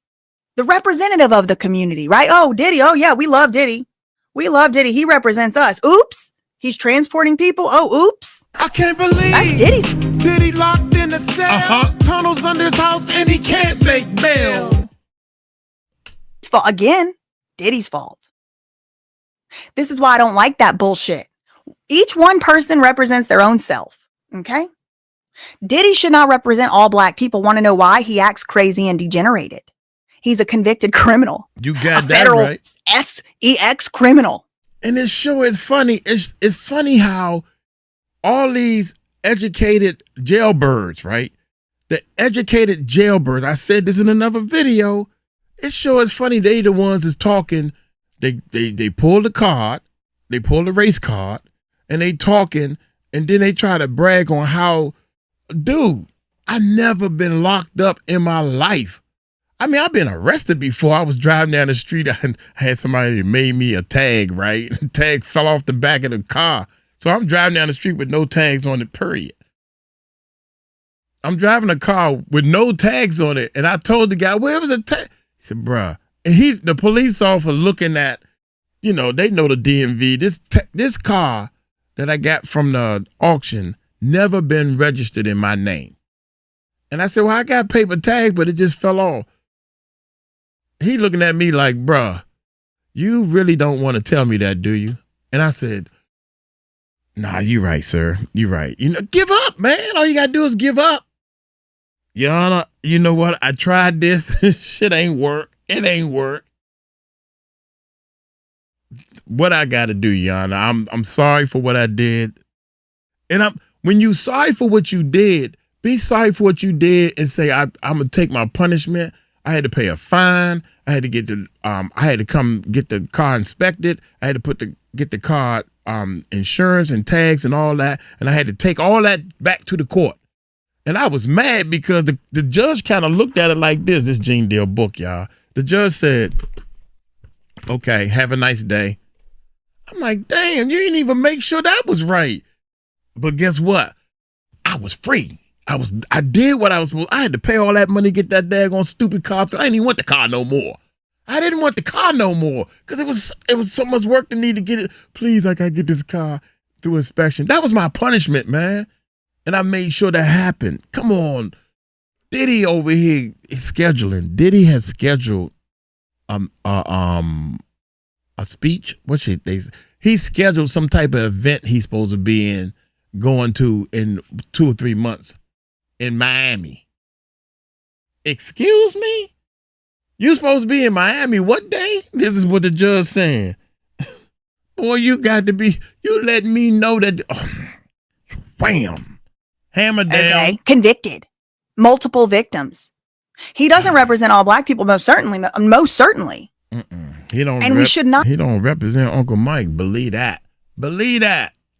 the representative of the community, right? Oh, Diddy. Oh, yeah, we love Diddy. We love Diddy. He represents us. Oops. He's transporting people. Oh, oops. I can't believe That's Diddy's. Diddy locked in a cell, tunnels under his house, and he can't make bail. Again, Diddy's fault. This is why I don't like that bullshit. Each one person represents their own self. Okay? Diddy should not represent all black people. Want to know why? He acts crazy and degenerated. He's a convicted criminal. You got a that federal right. SEX criminal. And this show is funny. It's funny how all these educated jailbirds, right? The educated jailbirds. I said this in another video. It sure is funny. They the ones that's talking. They pull the card. They pull the race card. And they talking. And then they try to brag on how, dude, I never been locked up in my life. I mean, I've been arrested before. I was driving down the street. I had somebody that made me a tag, right? The tag fell off the back of the car. So I'm driving down the street with no tags on it, period. I'm driving a car with no tags on it. And I told the guy, where was a tag? He said, bruh. And the police officer looking at, they know the DMV. This car that I got from the auction never been registered in my name. And I said, well, I got paper tags, but it just fell off. He looking at me like, bruh, you really don't want to tell me that, do you? And I said, nah, you right, sir. You right. Give up, man. All you got to do is give up. Yana, you know what? I tried this. Shit ain't work. It ain't work. What I got to do, Yana, I'm sorry for what I did. And when you sorry for what you did, be sorry for what you did and say, I'm going to take my punishment. I had to pay a fine. I had to come get the car inspected. I had to get the car insurance and tags and all that. And I had to take all that back to the court. And I was mad because the judge kind of looked at it like this Gene Deal book, y'all. The judge said, okay, have a nice day. I'm like, damn, you didn't even make sure that was right. But guess what? I was free. I did what I was supposed. I had to pay all that money to get that daggone stupid car. I didn't even want the car no more. I didn't want the car no more because it was so much work to need to get it. Please, I gotta get this car through inspection. That was my punishment, man. And I made sure that happened. Come on. Diddy over here is scheduling. Diddy has scheduled a speech. He scheduled some type of event he's supposed to be going to in 2 or 3 months in Miami. Excuse me? You supposed to be in Miami what day? This is what the judge saying. Boy, you let me know that. Wham. Hammer down. Okay. Convicted. Multiple victims. He doesn't represent all black people, most certainly. He don't. And we should not. He don't represent Uncle Mike. Believe that.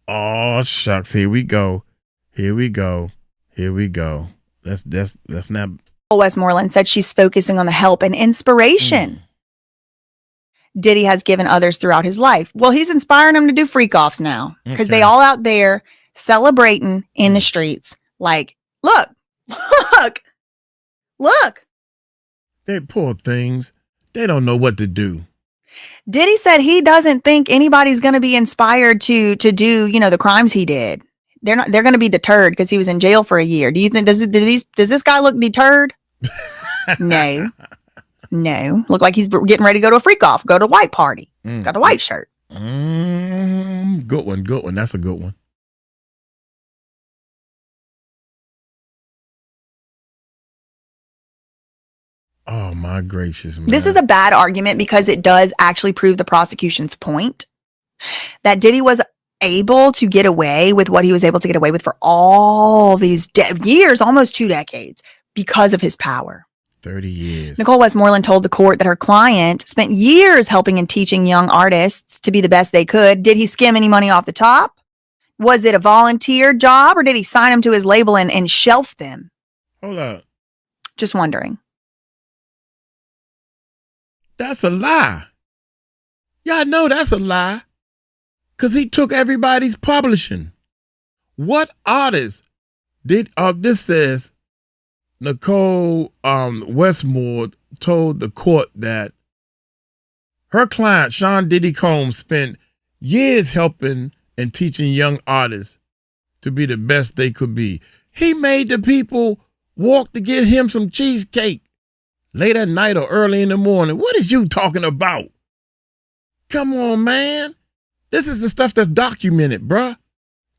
Oh shucks. Here we go. That's not. Westmoreland said she's focusing on the help and inspiration Diddy has given others throughout his life. Well, he's inspiring them to do freak offs now because they all out there celebrating in the streets. Like, look. They poor things. They don't know what to do. Diddy said he doesn't think anybody's going to be inspired to do, the crimes he did. They're going to be deterred because he was in jail for a year. Do you think, does this guy look deterred? No. Look like he's getting ready to go to a freak off, go to a white party. Got a white shirt. Good one. That's a good one. Oh my gracious, man. This is a bad argument because it does actually prove the prosecution's point that Diddy was able to get away with what he was able to get away with for all these years, almost 2 decades, because of his power. 30 years. Nicole Westmoreland told the court that her client spent years helping and teaching young artists to be the best they could. Did he skim any money off the top? Was it a volunteer job, or did he sign them to his label and shelf them? Hold up. Just wondering. That's a lie. Y'all know that's a lie. Because he took everybody's publishing. What artist did, this says, Nicole Westmore told the court that her client, Sean Diddy Combs, spent years helping and teaching young artists to be the best they could be. He made the people walk to get him some cheesecake late at night or early in the morning. What is you talking about? Come on, man. This is the stuff that's documented, bruh.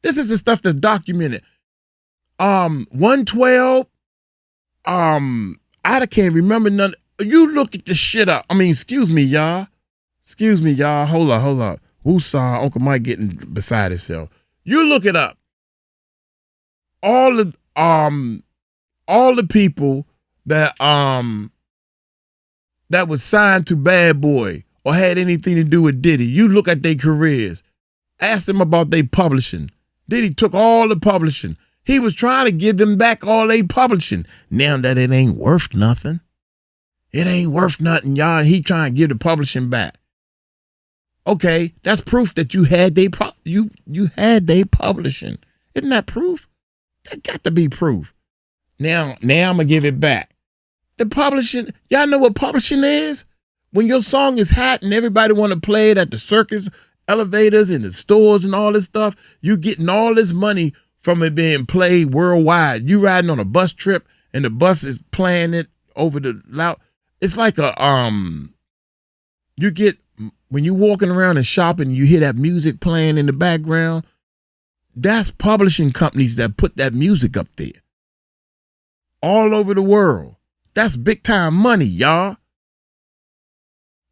This is the stuff that's documented. 112, I can't remember none. You look at this shit up. I mean, excuse me, y'all. Hold up. Woosah, Uncle Mike getting beside himself. You look it up. All the people that was signed to Bad Boy or had anything to do with Diddy, you look at their careers. Ask them about their publishing. Diddy took all the publishing. He was trying to give them back all their publishing. Now that it ain't worth nothing. It ain't worth nothing, y'all. He trying to give the publishing back. Okay, that's proof that you had you had their publishing. Isn't that proof? That got to be proof. Now I'm gonna give it back. The publishing, y'all know what publishing is? When your song is hot and everybody want to play it at the circus, elevators, and the stores and all this stuff, you getting all this money from it being played worldwide. You riding on a bus trip and the bus is playing it over the loud. It's like you get, when you walking around and shopping, you hear that music playing in the background. That's publishing companies that put that music up there. All over the world. That's big time money, y'all.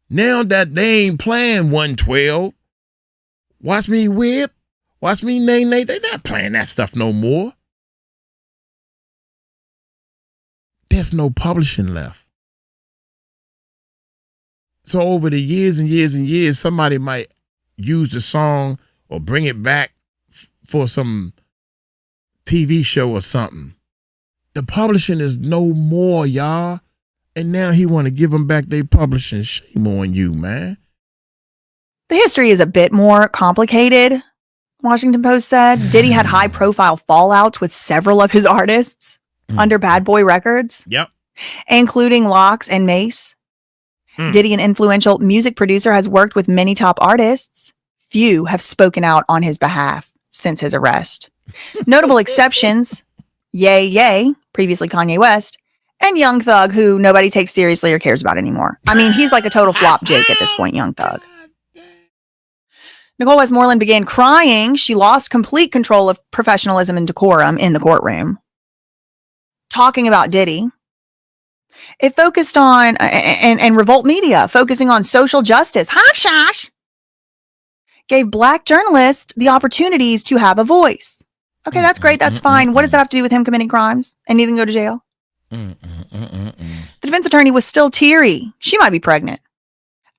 Now that they ain't playing 112, Watch Me Whip, Watch Me Nay Nay, they not playing that stuff no more. There's no publishing left. So over the years and years and years, somebody might use the song or bring it back for some TV show or something. The publishing is no more, y'all. And now he want to give them back their publishing. Shame on you, man. The history is a bit more complicated, Washington Post said. Diddy had high-profile fallouts with several of his artists under Bad Boy Records. Yep. Including Lox and Mace. Diddy, an influential music producer, has worked with many top artists. Few have spoken out on his behalf since his arrest. Notable exceptions, Ye, previously Kanye West, and Young Thug, who nobody takes seriously or cares about anymore. I mean, he's like a total flop joke at this point, Young Thug. Nicole Westmoreland began crying. She lost complete control of professionalism and decorum in the courtroom. Talking about Diddy. It focused on, and Revolt Media, focusing on social justice. Hush. Gave Black journalists the opportunities to have a voice. Okay, that's great. That's fine. What does that have to do with him committing crimes and needing to go to jail? The defense attorney was still teary. She might be pregnant.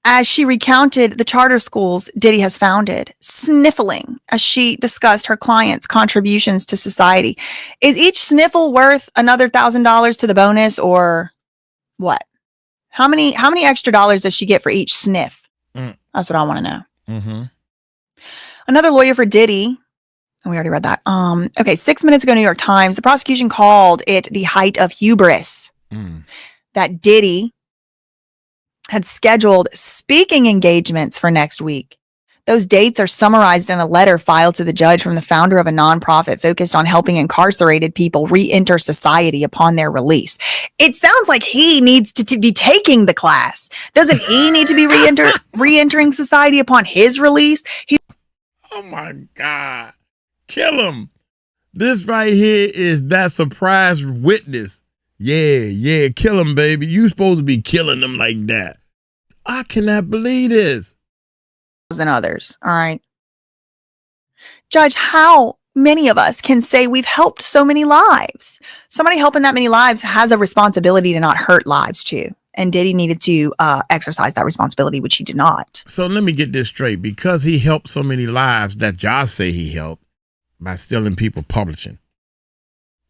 As she recounted the charter schools Diddy has founded, sniffling as she discussed her client's contributions to society. Is each sniffle worth another $1,000 to the bonus, or what? How many extra dollars does she get for each sniff? That's what I want to know. Another lawyer for Diddy. We already read that. Okay, 6 minutes ago, New York Times, the prosecution called it the height of hubris that Diddy had scheduled speaking engagements for next week. Those dates are summarized in a letter filed to the judge from the founder of a nonprofit focused on helping incarcerated people re-enter society upon their release. It sounds like he needs to be taking the class. Doesn't he need to be re-entering society upon his release? Oh my God. Kill him. This right here is that surprise witness. Yeah, kill him, baby. You supposed to be killing them like that. I cannot believe this. Than others. All right. Judge, how many of us can say we've helped so many lives. Somebody helping that many lives has a responsibility to not hurt lives too. And Diddy needed to exercise that responsibility, which he did not. So let me get this straight. Because he helped so many lives that y'all say he helped by stealing people publishing,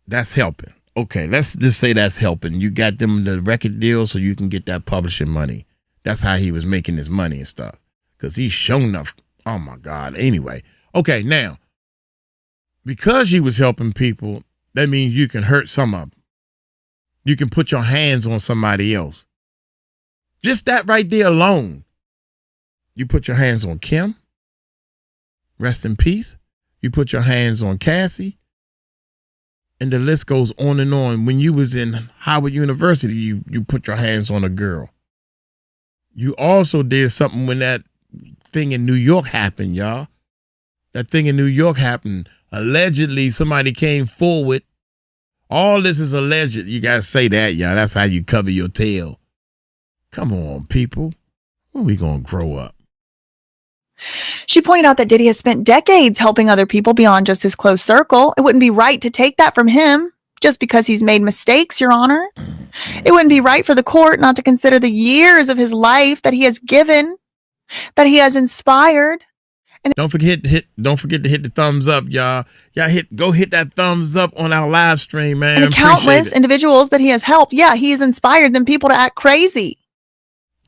that's helping. Okay, let's just say that's helping. You got them the record deal so you can get that publishing money. That's how he was making his money and stuff. Because he's shown enough. Oh, my God. Anyway. Okay, now, because you was helping people, that means you can hurt some of them. You can put your hands on somebody else. Just that right there alone. You put your hands on Kim. Rest in peace. You put your hands on Cassie. And the list goes on and on. When you was in Howard University, you put your hands on a girl. You also did something when that thing in New York happened, y'all. That thing in New York happened. Allegedly, somebody came forward. All this is alleged. You got to say that, y'all. That's how you cover your tail. Come on, people. When we going to grow up? She pointed out that Diddy has spent decades helping other people beyond just his close circle. It wouldn't be right to take that from him just because he's made mistakes, Your Honor. It wouldn't be right for the court not to consider the years of his life that he has given, that he has inspired. And don't forget to hit the thumbs up, y'all. Go hit that thumbs up on our live stream, man. And the countless individuals that he has helped. Yeah, he has inspired them people to act crazy.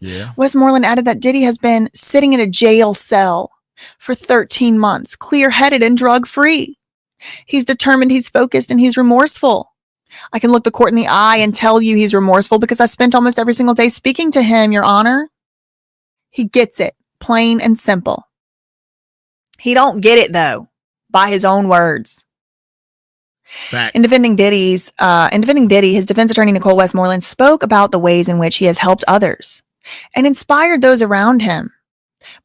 Yeah. Westmoreland added that Diddy has been sitting in a jail cell for 13 months, clear-headed and drug-free. He's determined, he's focused, and he's remorseful. I can look the court in the eye and tell you he's remorseful because I spent almost every single day speaking to him, Your Honor. He gets it, plain and simple. He don't get it, though, by his own words. Facts. In defending Diddy, his defense attorney, Nicole Westmoreland, spoke about the ways in which he has helped others and inspired those around him,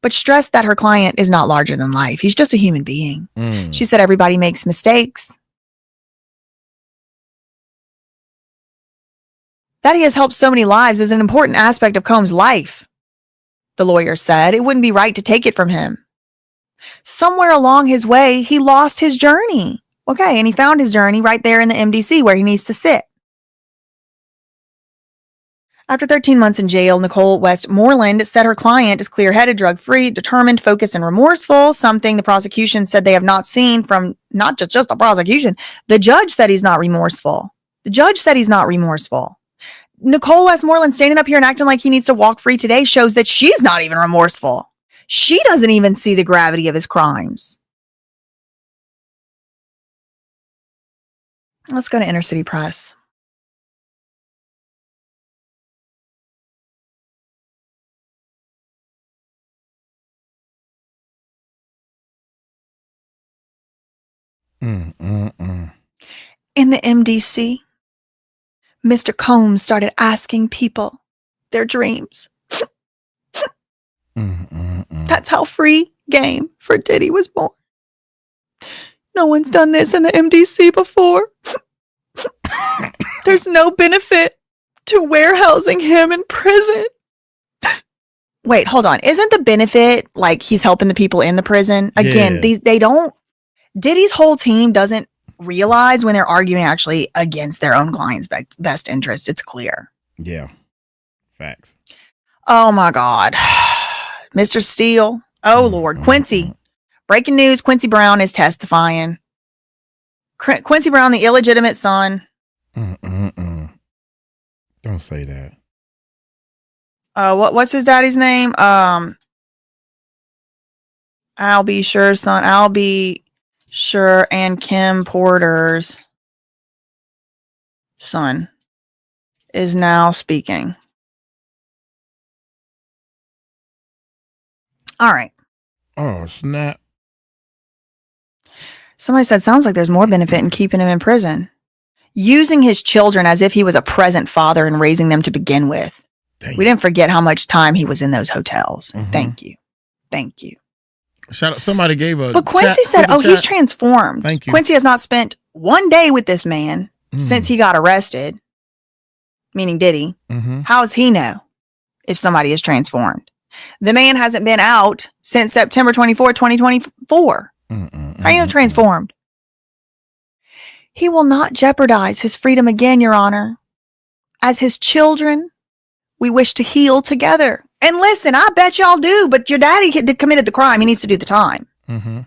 but stressed that her client is not larger than life. He's just a human being. She said everybody makes mistakes. That he has helped so many lives is an important aspect of Combs' life, the lawyer said. It wouldn't be right to take it from him. Somewhere along his way, he lost his journey. Okay, and he found his journey right there in the MDC where he needs to sit. After 13 months in jail, Nicole Westmoreland said her client is clear-headed, drug-free, determined, focused, and remorseful, something the prosecution said they have not seen from not just the prosecution. The judge said he's not remorseful. Nicole Westmoreland standing up here and acting like he needs to walk free today shows that she's not even remorseful. She doesn't even see the gravity of his crimes. Let's go to Inner City Press. In the MDC, Mr. Combs started asking people their dreams. That's how free game for Diddy was born. No one's done this in the MDC before. There's no benefit to warehousing him in prison. Wait, hold on. Isn't the benefit like he's helping the people in the prison? Again, they don't. Diddy's whole team doesn't realize when they're arguing actually against their own client's best interest. It's clear. Yeah. Facts. Oh my God. Mr. Steele. Oh Lord. Quincy. Breaking news. Quincy Brown is testifying. Quincy Brown, the illegitimate son. Don't say that. What's his daddy's name? I'll be sure, son. I'll be sure. And Kim Porter's son is now speaking. All right. Oh, snap. Somebody said, sounds like there's more benefit in keeping him in prison. Using his children as if he was a present father and raising them to begin with. Dang. We didn't forget how much time he was in those hotels. Thank you. Shout out. Somebody gave a. But Quincy said, he's transformed. Thank you. Quincy has not spent one day with this man since he got arrested, meaning Diddy. How does he know if somebody is transformed? The man hasn't been out since September 24, 2024. How are you transformed? He will not jeopardize his freedom again, Your Honor. As his children, we wish to heal together. And listen, I bet y'all do, but your daddy committed the crime. He needs to do the time. Mm-hmm.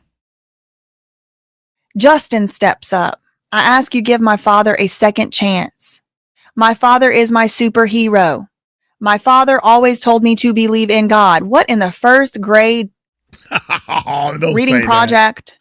Justin steps up. I ask you give my father a second chance. My father is my superhero. My father always told me to believe in God. What in the first grade reading project?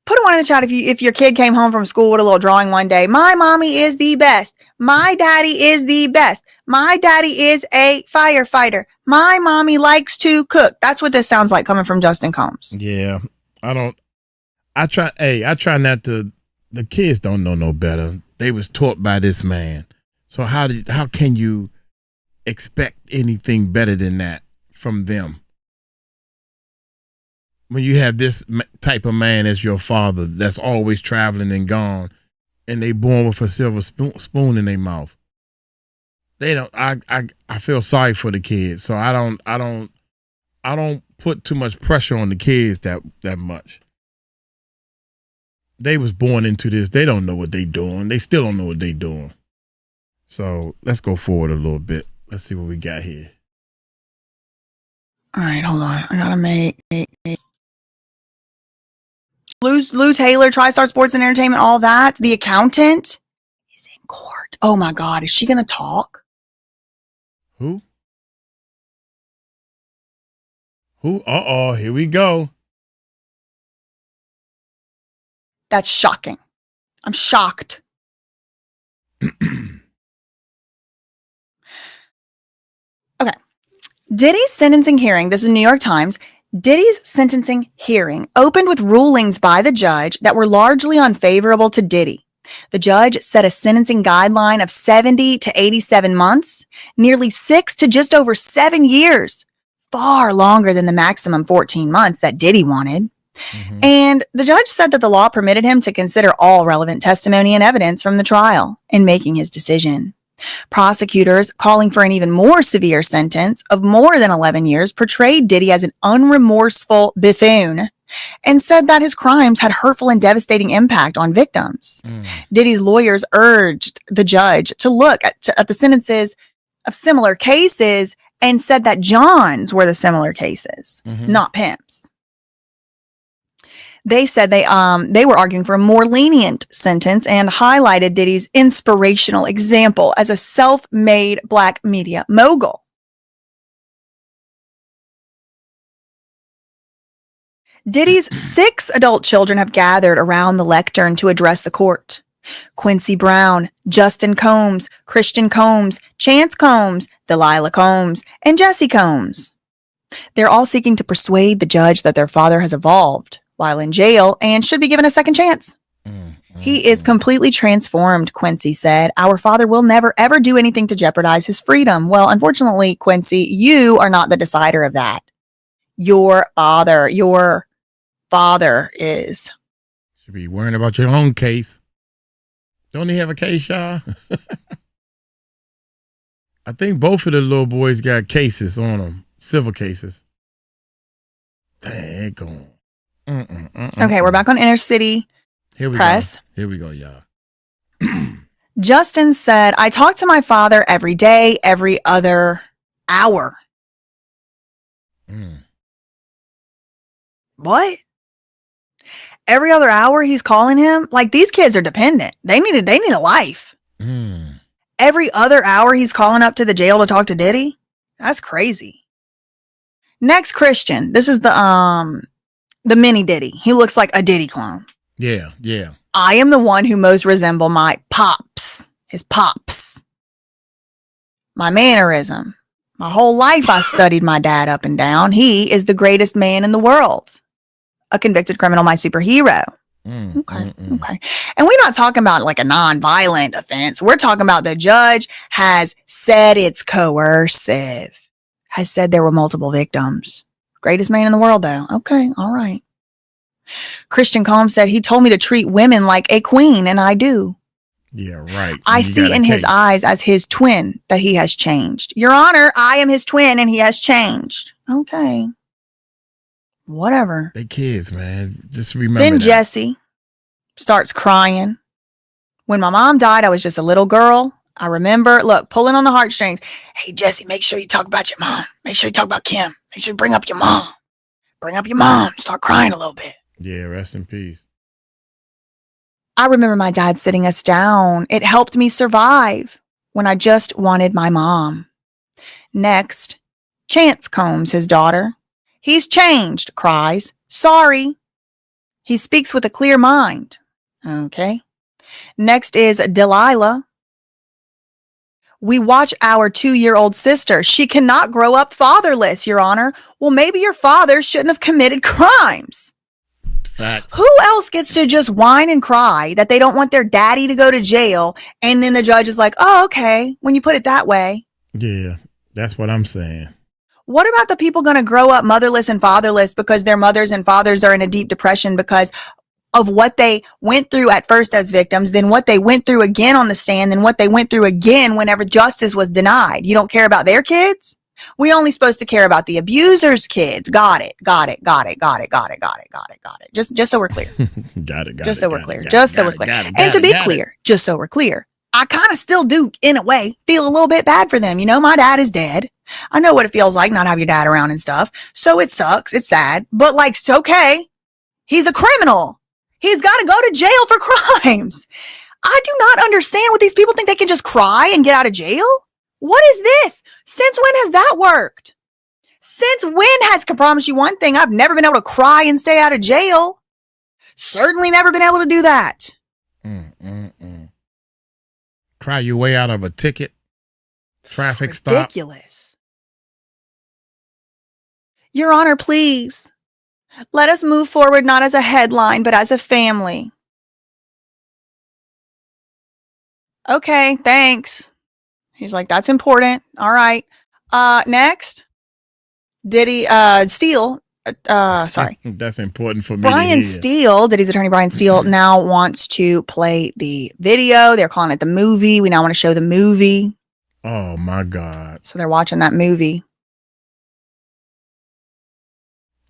Put one in the chat if your kid came home from school with a little drawing one day. My mommy is the best. My daddy is the best. My daddy is a firefighter. My mommy likes to cook. That's what this sounds like coming from Justin Combs. Yeah. I try not to. The kids don't know no better. They was taught by this man. So how can you expect anything better than that from them? When you have this type of man as your father that's always traveling and gone, and they born with a silver spoon in their mouth, they don't. I feel sorry for the kids, so I don't put too much pressure on the kids that much. They was born into this. They don't know what they doing. They still don't know what they doing. So let's go forward a little bit. Let's see what we got here. All right, hold on. I gotta make Lou Taylor, TriStar Sports and Entertainment, all that. The accountant is in court. Oh my God, is she gonna talk? Who? Here we go. That's shocking. I'm shocked. Okay. Diddy's sentencing hearing, this is New York Times. Diddy's sentencing hearing opened with rulings by the judge that were largely unfavorable to Diddy. The judge set a sentencing guideline of 70 to 87 months, nearly 6 to just over 7 years, far longer than the maximum 14 months that Diddy wanted. Mm-hmm. And the judge said that the law permitted him to consider all relevant testimony and evidence from the trial in making his decision. Prosecutors, calling for an even more severe sentence of more than 11 years, portrayed Diddy as an unremorseful buffoon and said that his crimes had hurtful and devastating impact on victims. Diddy's lawyers urged the judge to look at the sentences of similar cases and said that John's were the similar cases, not Pimp's. They said they were arguing for a more lenient sentence and highlighted Diddy's inspirational example as a self-made black media mogul. Diddy's 6 adult children have gathered around the lectern to address the court. Quincy Brown, Justin Combs, Christian Combs, Chance Combs, Delilah Combs, and Jesse Combs. They're all seeking to persuade the judge that their father has evolved while in jail and should be given a second chance. He is completely transformed, Quincy said. Our father will never, ever do anything to jeopardize his freedom. Well, unfortunately, Quincy, you are not the decider of that. Your father is. Should be worrying about your own case. Don't he have a case, y'all? I think both of the little boys got cases on them, civil cases. Dang, go on. Okay, we're back on Inner City Press. Here we go, y'all. Justin said, I talk to my father every day, every other hour. What? Every other hour he's calling him? Like, these kids are dependent. They need a life. Every other hour he's calling up to the jail to talk to Diddy? That's crazy. Next, Christian. This is the mini Diddy. He looks like a Diddy clone. Yeah. I am the one who most resemble my pops. His pops. My mannerism. My whole life I studied my dad up and down. He is the greatest man in the world. A convicted criminal, my superhero. Okay. And we're not talking about like a non-violent offense. We're talking about the judge has said it's coercive. Has said there were multiple victims. Greatest man in the world, though. Okay, all right. Christian Combs said he told me to treat women like a queen, and I do. Yeah, right. I see in his eyes as his twin that he has changed. Your Honor, I am his twin, and he has changed. Okay. Whatever. They kids, man. Just remember Then that. Jesse. starts crying. When my mom died, I was just a little girl. I remember, look, pulling on the heartstrings. Hey, Jesse, make sure you talk about your mom. Make sure you talk about Kim. Make sure you bring up your mom. Bring up your mom. Start crying a little bit. Yeah, rest in peace. I remember my dad sitting us down. It helped me survive when I just wanted my mom. Next, Chance Combs, his daughter. He's changed, cries. Sorry. He speaks with a clear mind. Okay. Next is Delilah. We watch our 2-year-old sister. She cannot grow up fatherless, Your Honor. Well, maybe your father shouldn't have committed crimes. Facts. Who else gets to just whine and cry that they don't want their daddy to go to jail? And then the judge is like, oh, okay, when you put it that way. Yeah, that's what I'm saying. What about the people going to grow up motherless and fatherless because their mothers and fathers are in a deep depression because of what they went through at first as victims, then what they went through again on the stand, then what they went through again whenever justice was denied? You don't care about their kids? We only supposed to care about the abuser's kids. Got it. Just so we're clear. Just so we're clear. And to be clear, just so we're clear, I kind of still do, in a way, feel a little bit bad for them. You know, my dad is dead. I know what it feels like not have your dad around and stuff. So it sucks. It's sad. But like, it's okay. He's a criminal. He's got to go to jail for crimes. I do not understand what these people think they can just cry and get out of jail. What is this? Since when has that worked? Since when has, I promise you one thing, I've never been able to cry and stay out of jail. Certainly never been able to do that. Cry your way out of a ticket. Traffic stop. Ridiculous. Your Honor, please. Let us move forward not as a headline, but as a family. Okay, thanks. He's like, that's important. All right. Next. Diddy, Steele. Sorry. That's important for me. Brian Steele, Diddy's attorney Brian Steele, now wants to play the video. They're calling it the movie. We now want to show the movie. Oh my God. So they're watching that movie.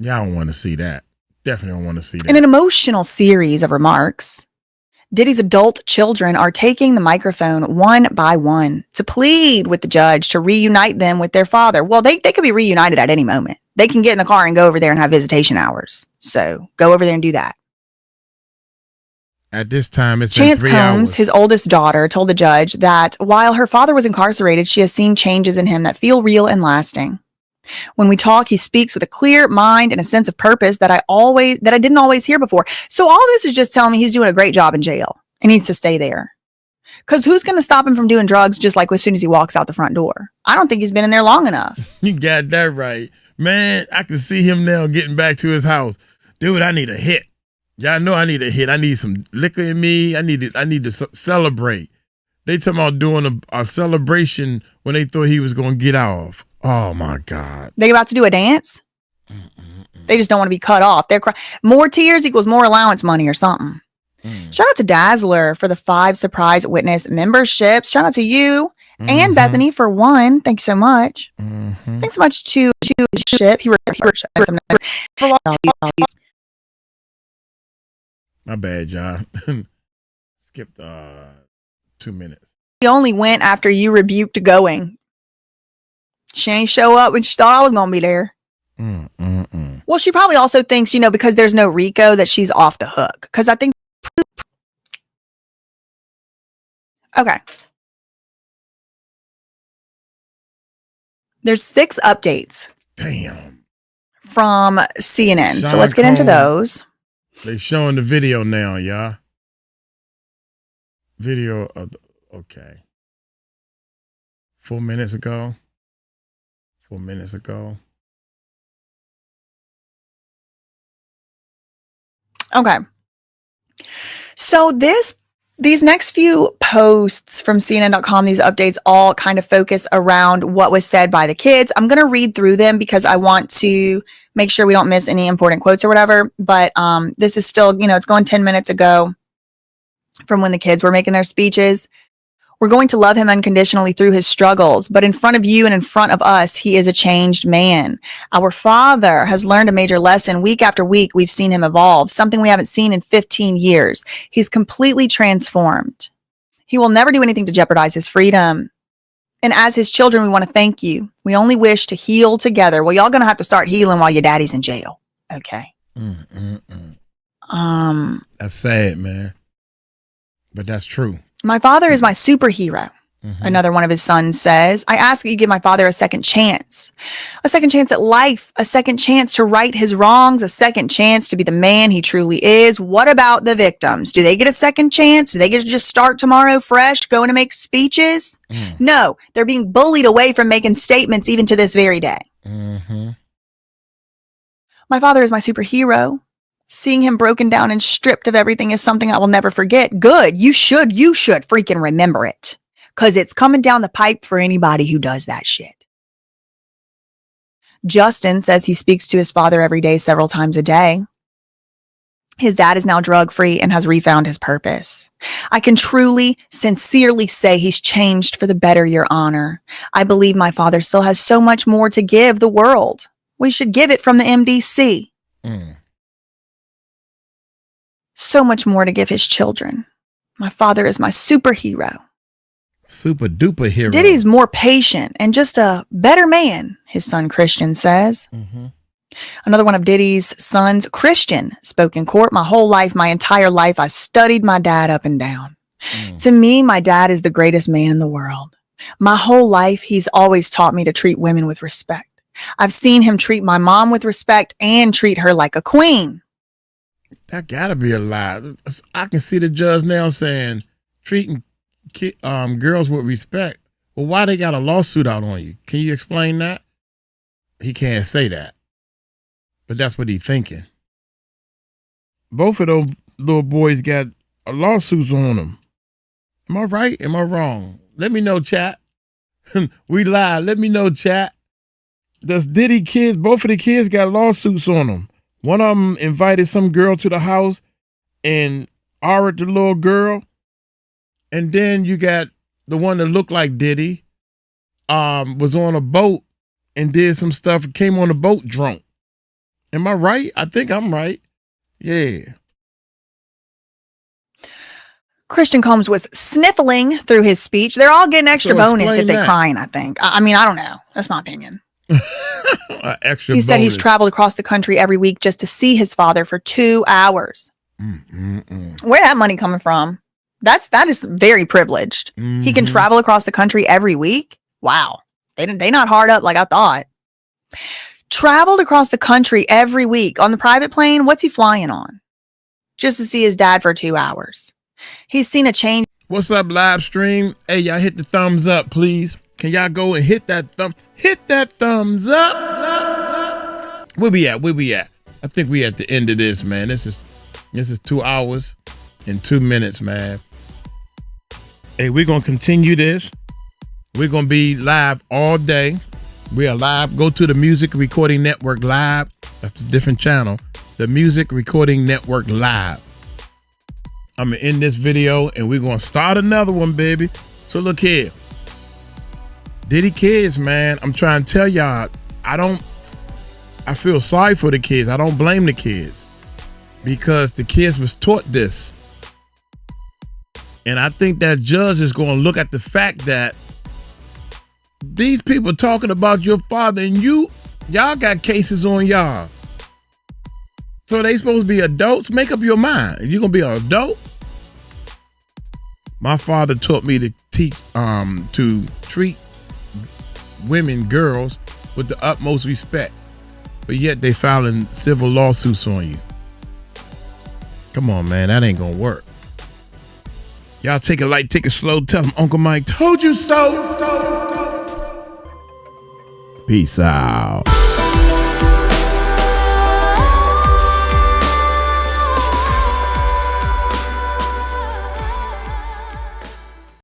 Yeah, I don't want to see that. Definitely don't want to see that. In an emotional series of remarks, Diddy's adult children are taking the microphone one by one to plead with the judge to reunite them with their father. Well, they could be reunited at any moment. They can get in the car and go over there and have visitation hours. So go over there and do that. At this time, it's Chance been 3 Combs, hours. his oldest daughter, told the judge that while her father was incarcerated, she has seen changes in him that feel real and lasting. When we talk, he speaks with a clear mind and a sense of purpose that I didn't always hear before. So all this is just telling me he's doing a great job in jail and needs to stay there. Because who's going to stop him from doing drugs just like as soon as he walks out the front door? I don't think he's been in there long enough. You got that right. Man, I can see him now getting back to his house. Dude, I need a hit. Y'all know I need a hit. I need some liquor in me. I need to celebrate. They talking about doing a celebration when they thought he was going to get off. Oh, my God. They about to do a dance? They just don't want to be cut off. They're more tears equals more allowance money or something. Shout out to Dazzler for the 5 surprise witness memberships. Shout out to you and Bethany for 1. Thank you so much. Thanks so much to Ship. My bad, y'all. Skipped 2 minutes. She only went after you rebuked going. She ain't show up when she thought I was going to be there. Well, she probably also thinks, because there's no RICO, that she's off the hook. Because I think... Okay. There's 6 updates. Damn. From CNN. So Sean let's get into Combs. those. They showing the video now, y'all. Video of okay. 4 minutes ago. 4 minutes ago. Okay. So these next few posts from CNN.com, these updates all kind of focus around what was said by the kids. I'm going to read through them because I want to make sure we don't miss any important quotes or whatever. But this is still, it's going 10 minutes ago from when the kids were making their speeches. We're going to love him unconditionally through his struggles, but in front of you and in front of us, he is a changed man. Our father has learned a major lesson. Week after week, we've seen him evolve, something we haven't seen in 15 years. He's completely transformed. He will never do anything to jeopardize his freedom. And as his children, we want to thank you. We only wish to heal together. Well, y'all going to have to start healing while your daddy's in jail. Okay. That's sad, man. But that's true. My father is my superhero. Another one of his sons says, I ask that you give my father a second chance at life, a second chance to right his wrongs, a second chance to be the man he truly is. What about the victims? Do they get a second chance? Do they get to just start tomorrow fresh, going to make speeches? No, they're being bullied away from making statements even to this very day. My father is my superhero. Seeing him broken down and stripped of everything is something I will never forget. Good. You should freaking remember it. Because it's coming down the pipe for anybody who does that shit. Justin says he speaks to his father every day, several times a day. His dad is now drug-free and has refound his purpose. I can truly, sincerely say he's changed for the better, Your Honor. I believe my father still has so much more to give the world. We should give it from the MDC. So much more to give his children. My father is my superhero. Super duper hero. Diddy's more patient and just a better man, his son Christian says. Another one of Diddy's sons, Christian, spoke in court. My whole life, my entire life, I studied my dad up and down. To me, my dad is the greatest man in the world. My whole life, he's always taught me to treat women with respect. I've seen him treat my mom with respect and treat her like a queen. That gotta be a lie. I can see the judge now saying treating girls with respect. Well, why they got a lawsuit out on you? Can you explain that? He can't say that, but that's what he's thinking. Both of those little boys got lawsuits on them. Am I right? Am I wrong? Let me know, chat. We live. Let me know, chat. Does Diddy kids? Both of the kids got lawsuits on them. One of them invited some girl to the house and ordered the little girl. And then you got the one that looked like Diddy, was on a boat and did some stuff, came on the boat drunk. Am I right? I think I'm right. Yeah. Christian Combs was sniffling through his speech. They're all getting extra bonus if they're crying, I think. I mean, I don't know. That's my opinion. Extra he said bonus. He's traveled across the country every week just to see his father for 2 hours. Where that money coming from? That is very privileged. He can travel across the country every week. Wow. They not hard up like I thought. Traveled across the country every week on the private plane. What's he flying on? Just to see his dad for 2 hours. He's seen a change. What's up, live stream? Hey, y'all hit the thumbs up, please. Can y'all go and hit that thumbs up? Where we at? I think we at the end of this, man. This is 2 hours and 2 minutes, man. Hey, we're going to continue this. We're going to be live all day. We are live. Go to the Music Recording Network Live. That's a different channel. The Music Recording Network Live. I'm going to end this video and we're going to start another one, baby. So look here. Diddy kids, man. I'm trying to tell y'all, I feel sorry for the kids. I don't blame the kids because the kids was taught this. And I think that judge is going to look at the fact that these people talking about your father and y'all got cases on y'all. So they supposed to be adults. Make up your mind. You're going to be an adult? My father taught me to to treat women, girls, with the utmost respect. But yet they filing civil lawsuits on you. Come on, man. That ain't going to work. Y'all take it light, take it slow. Tell them Uncle Mike told you so. Peace out.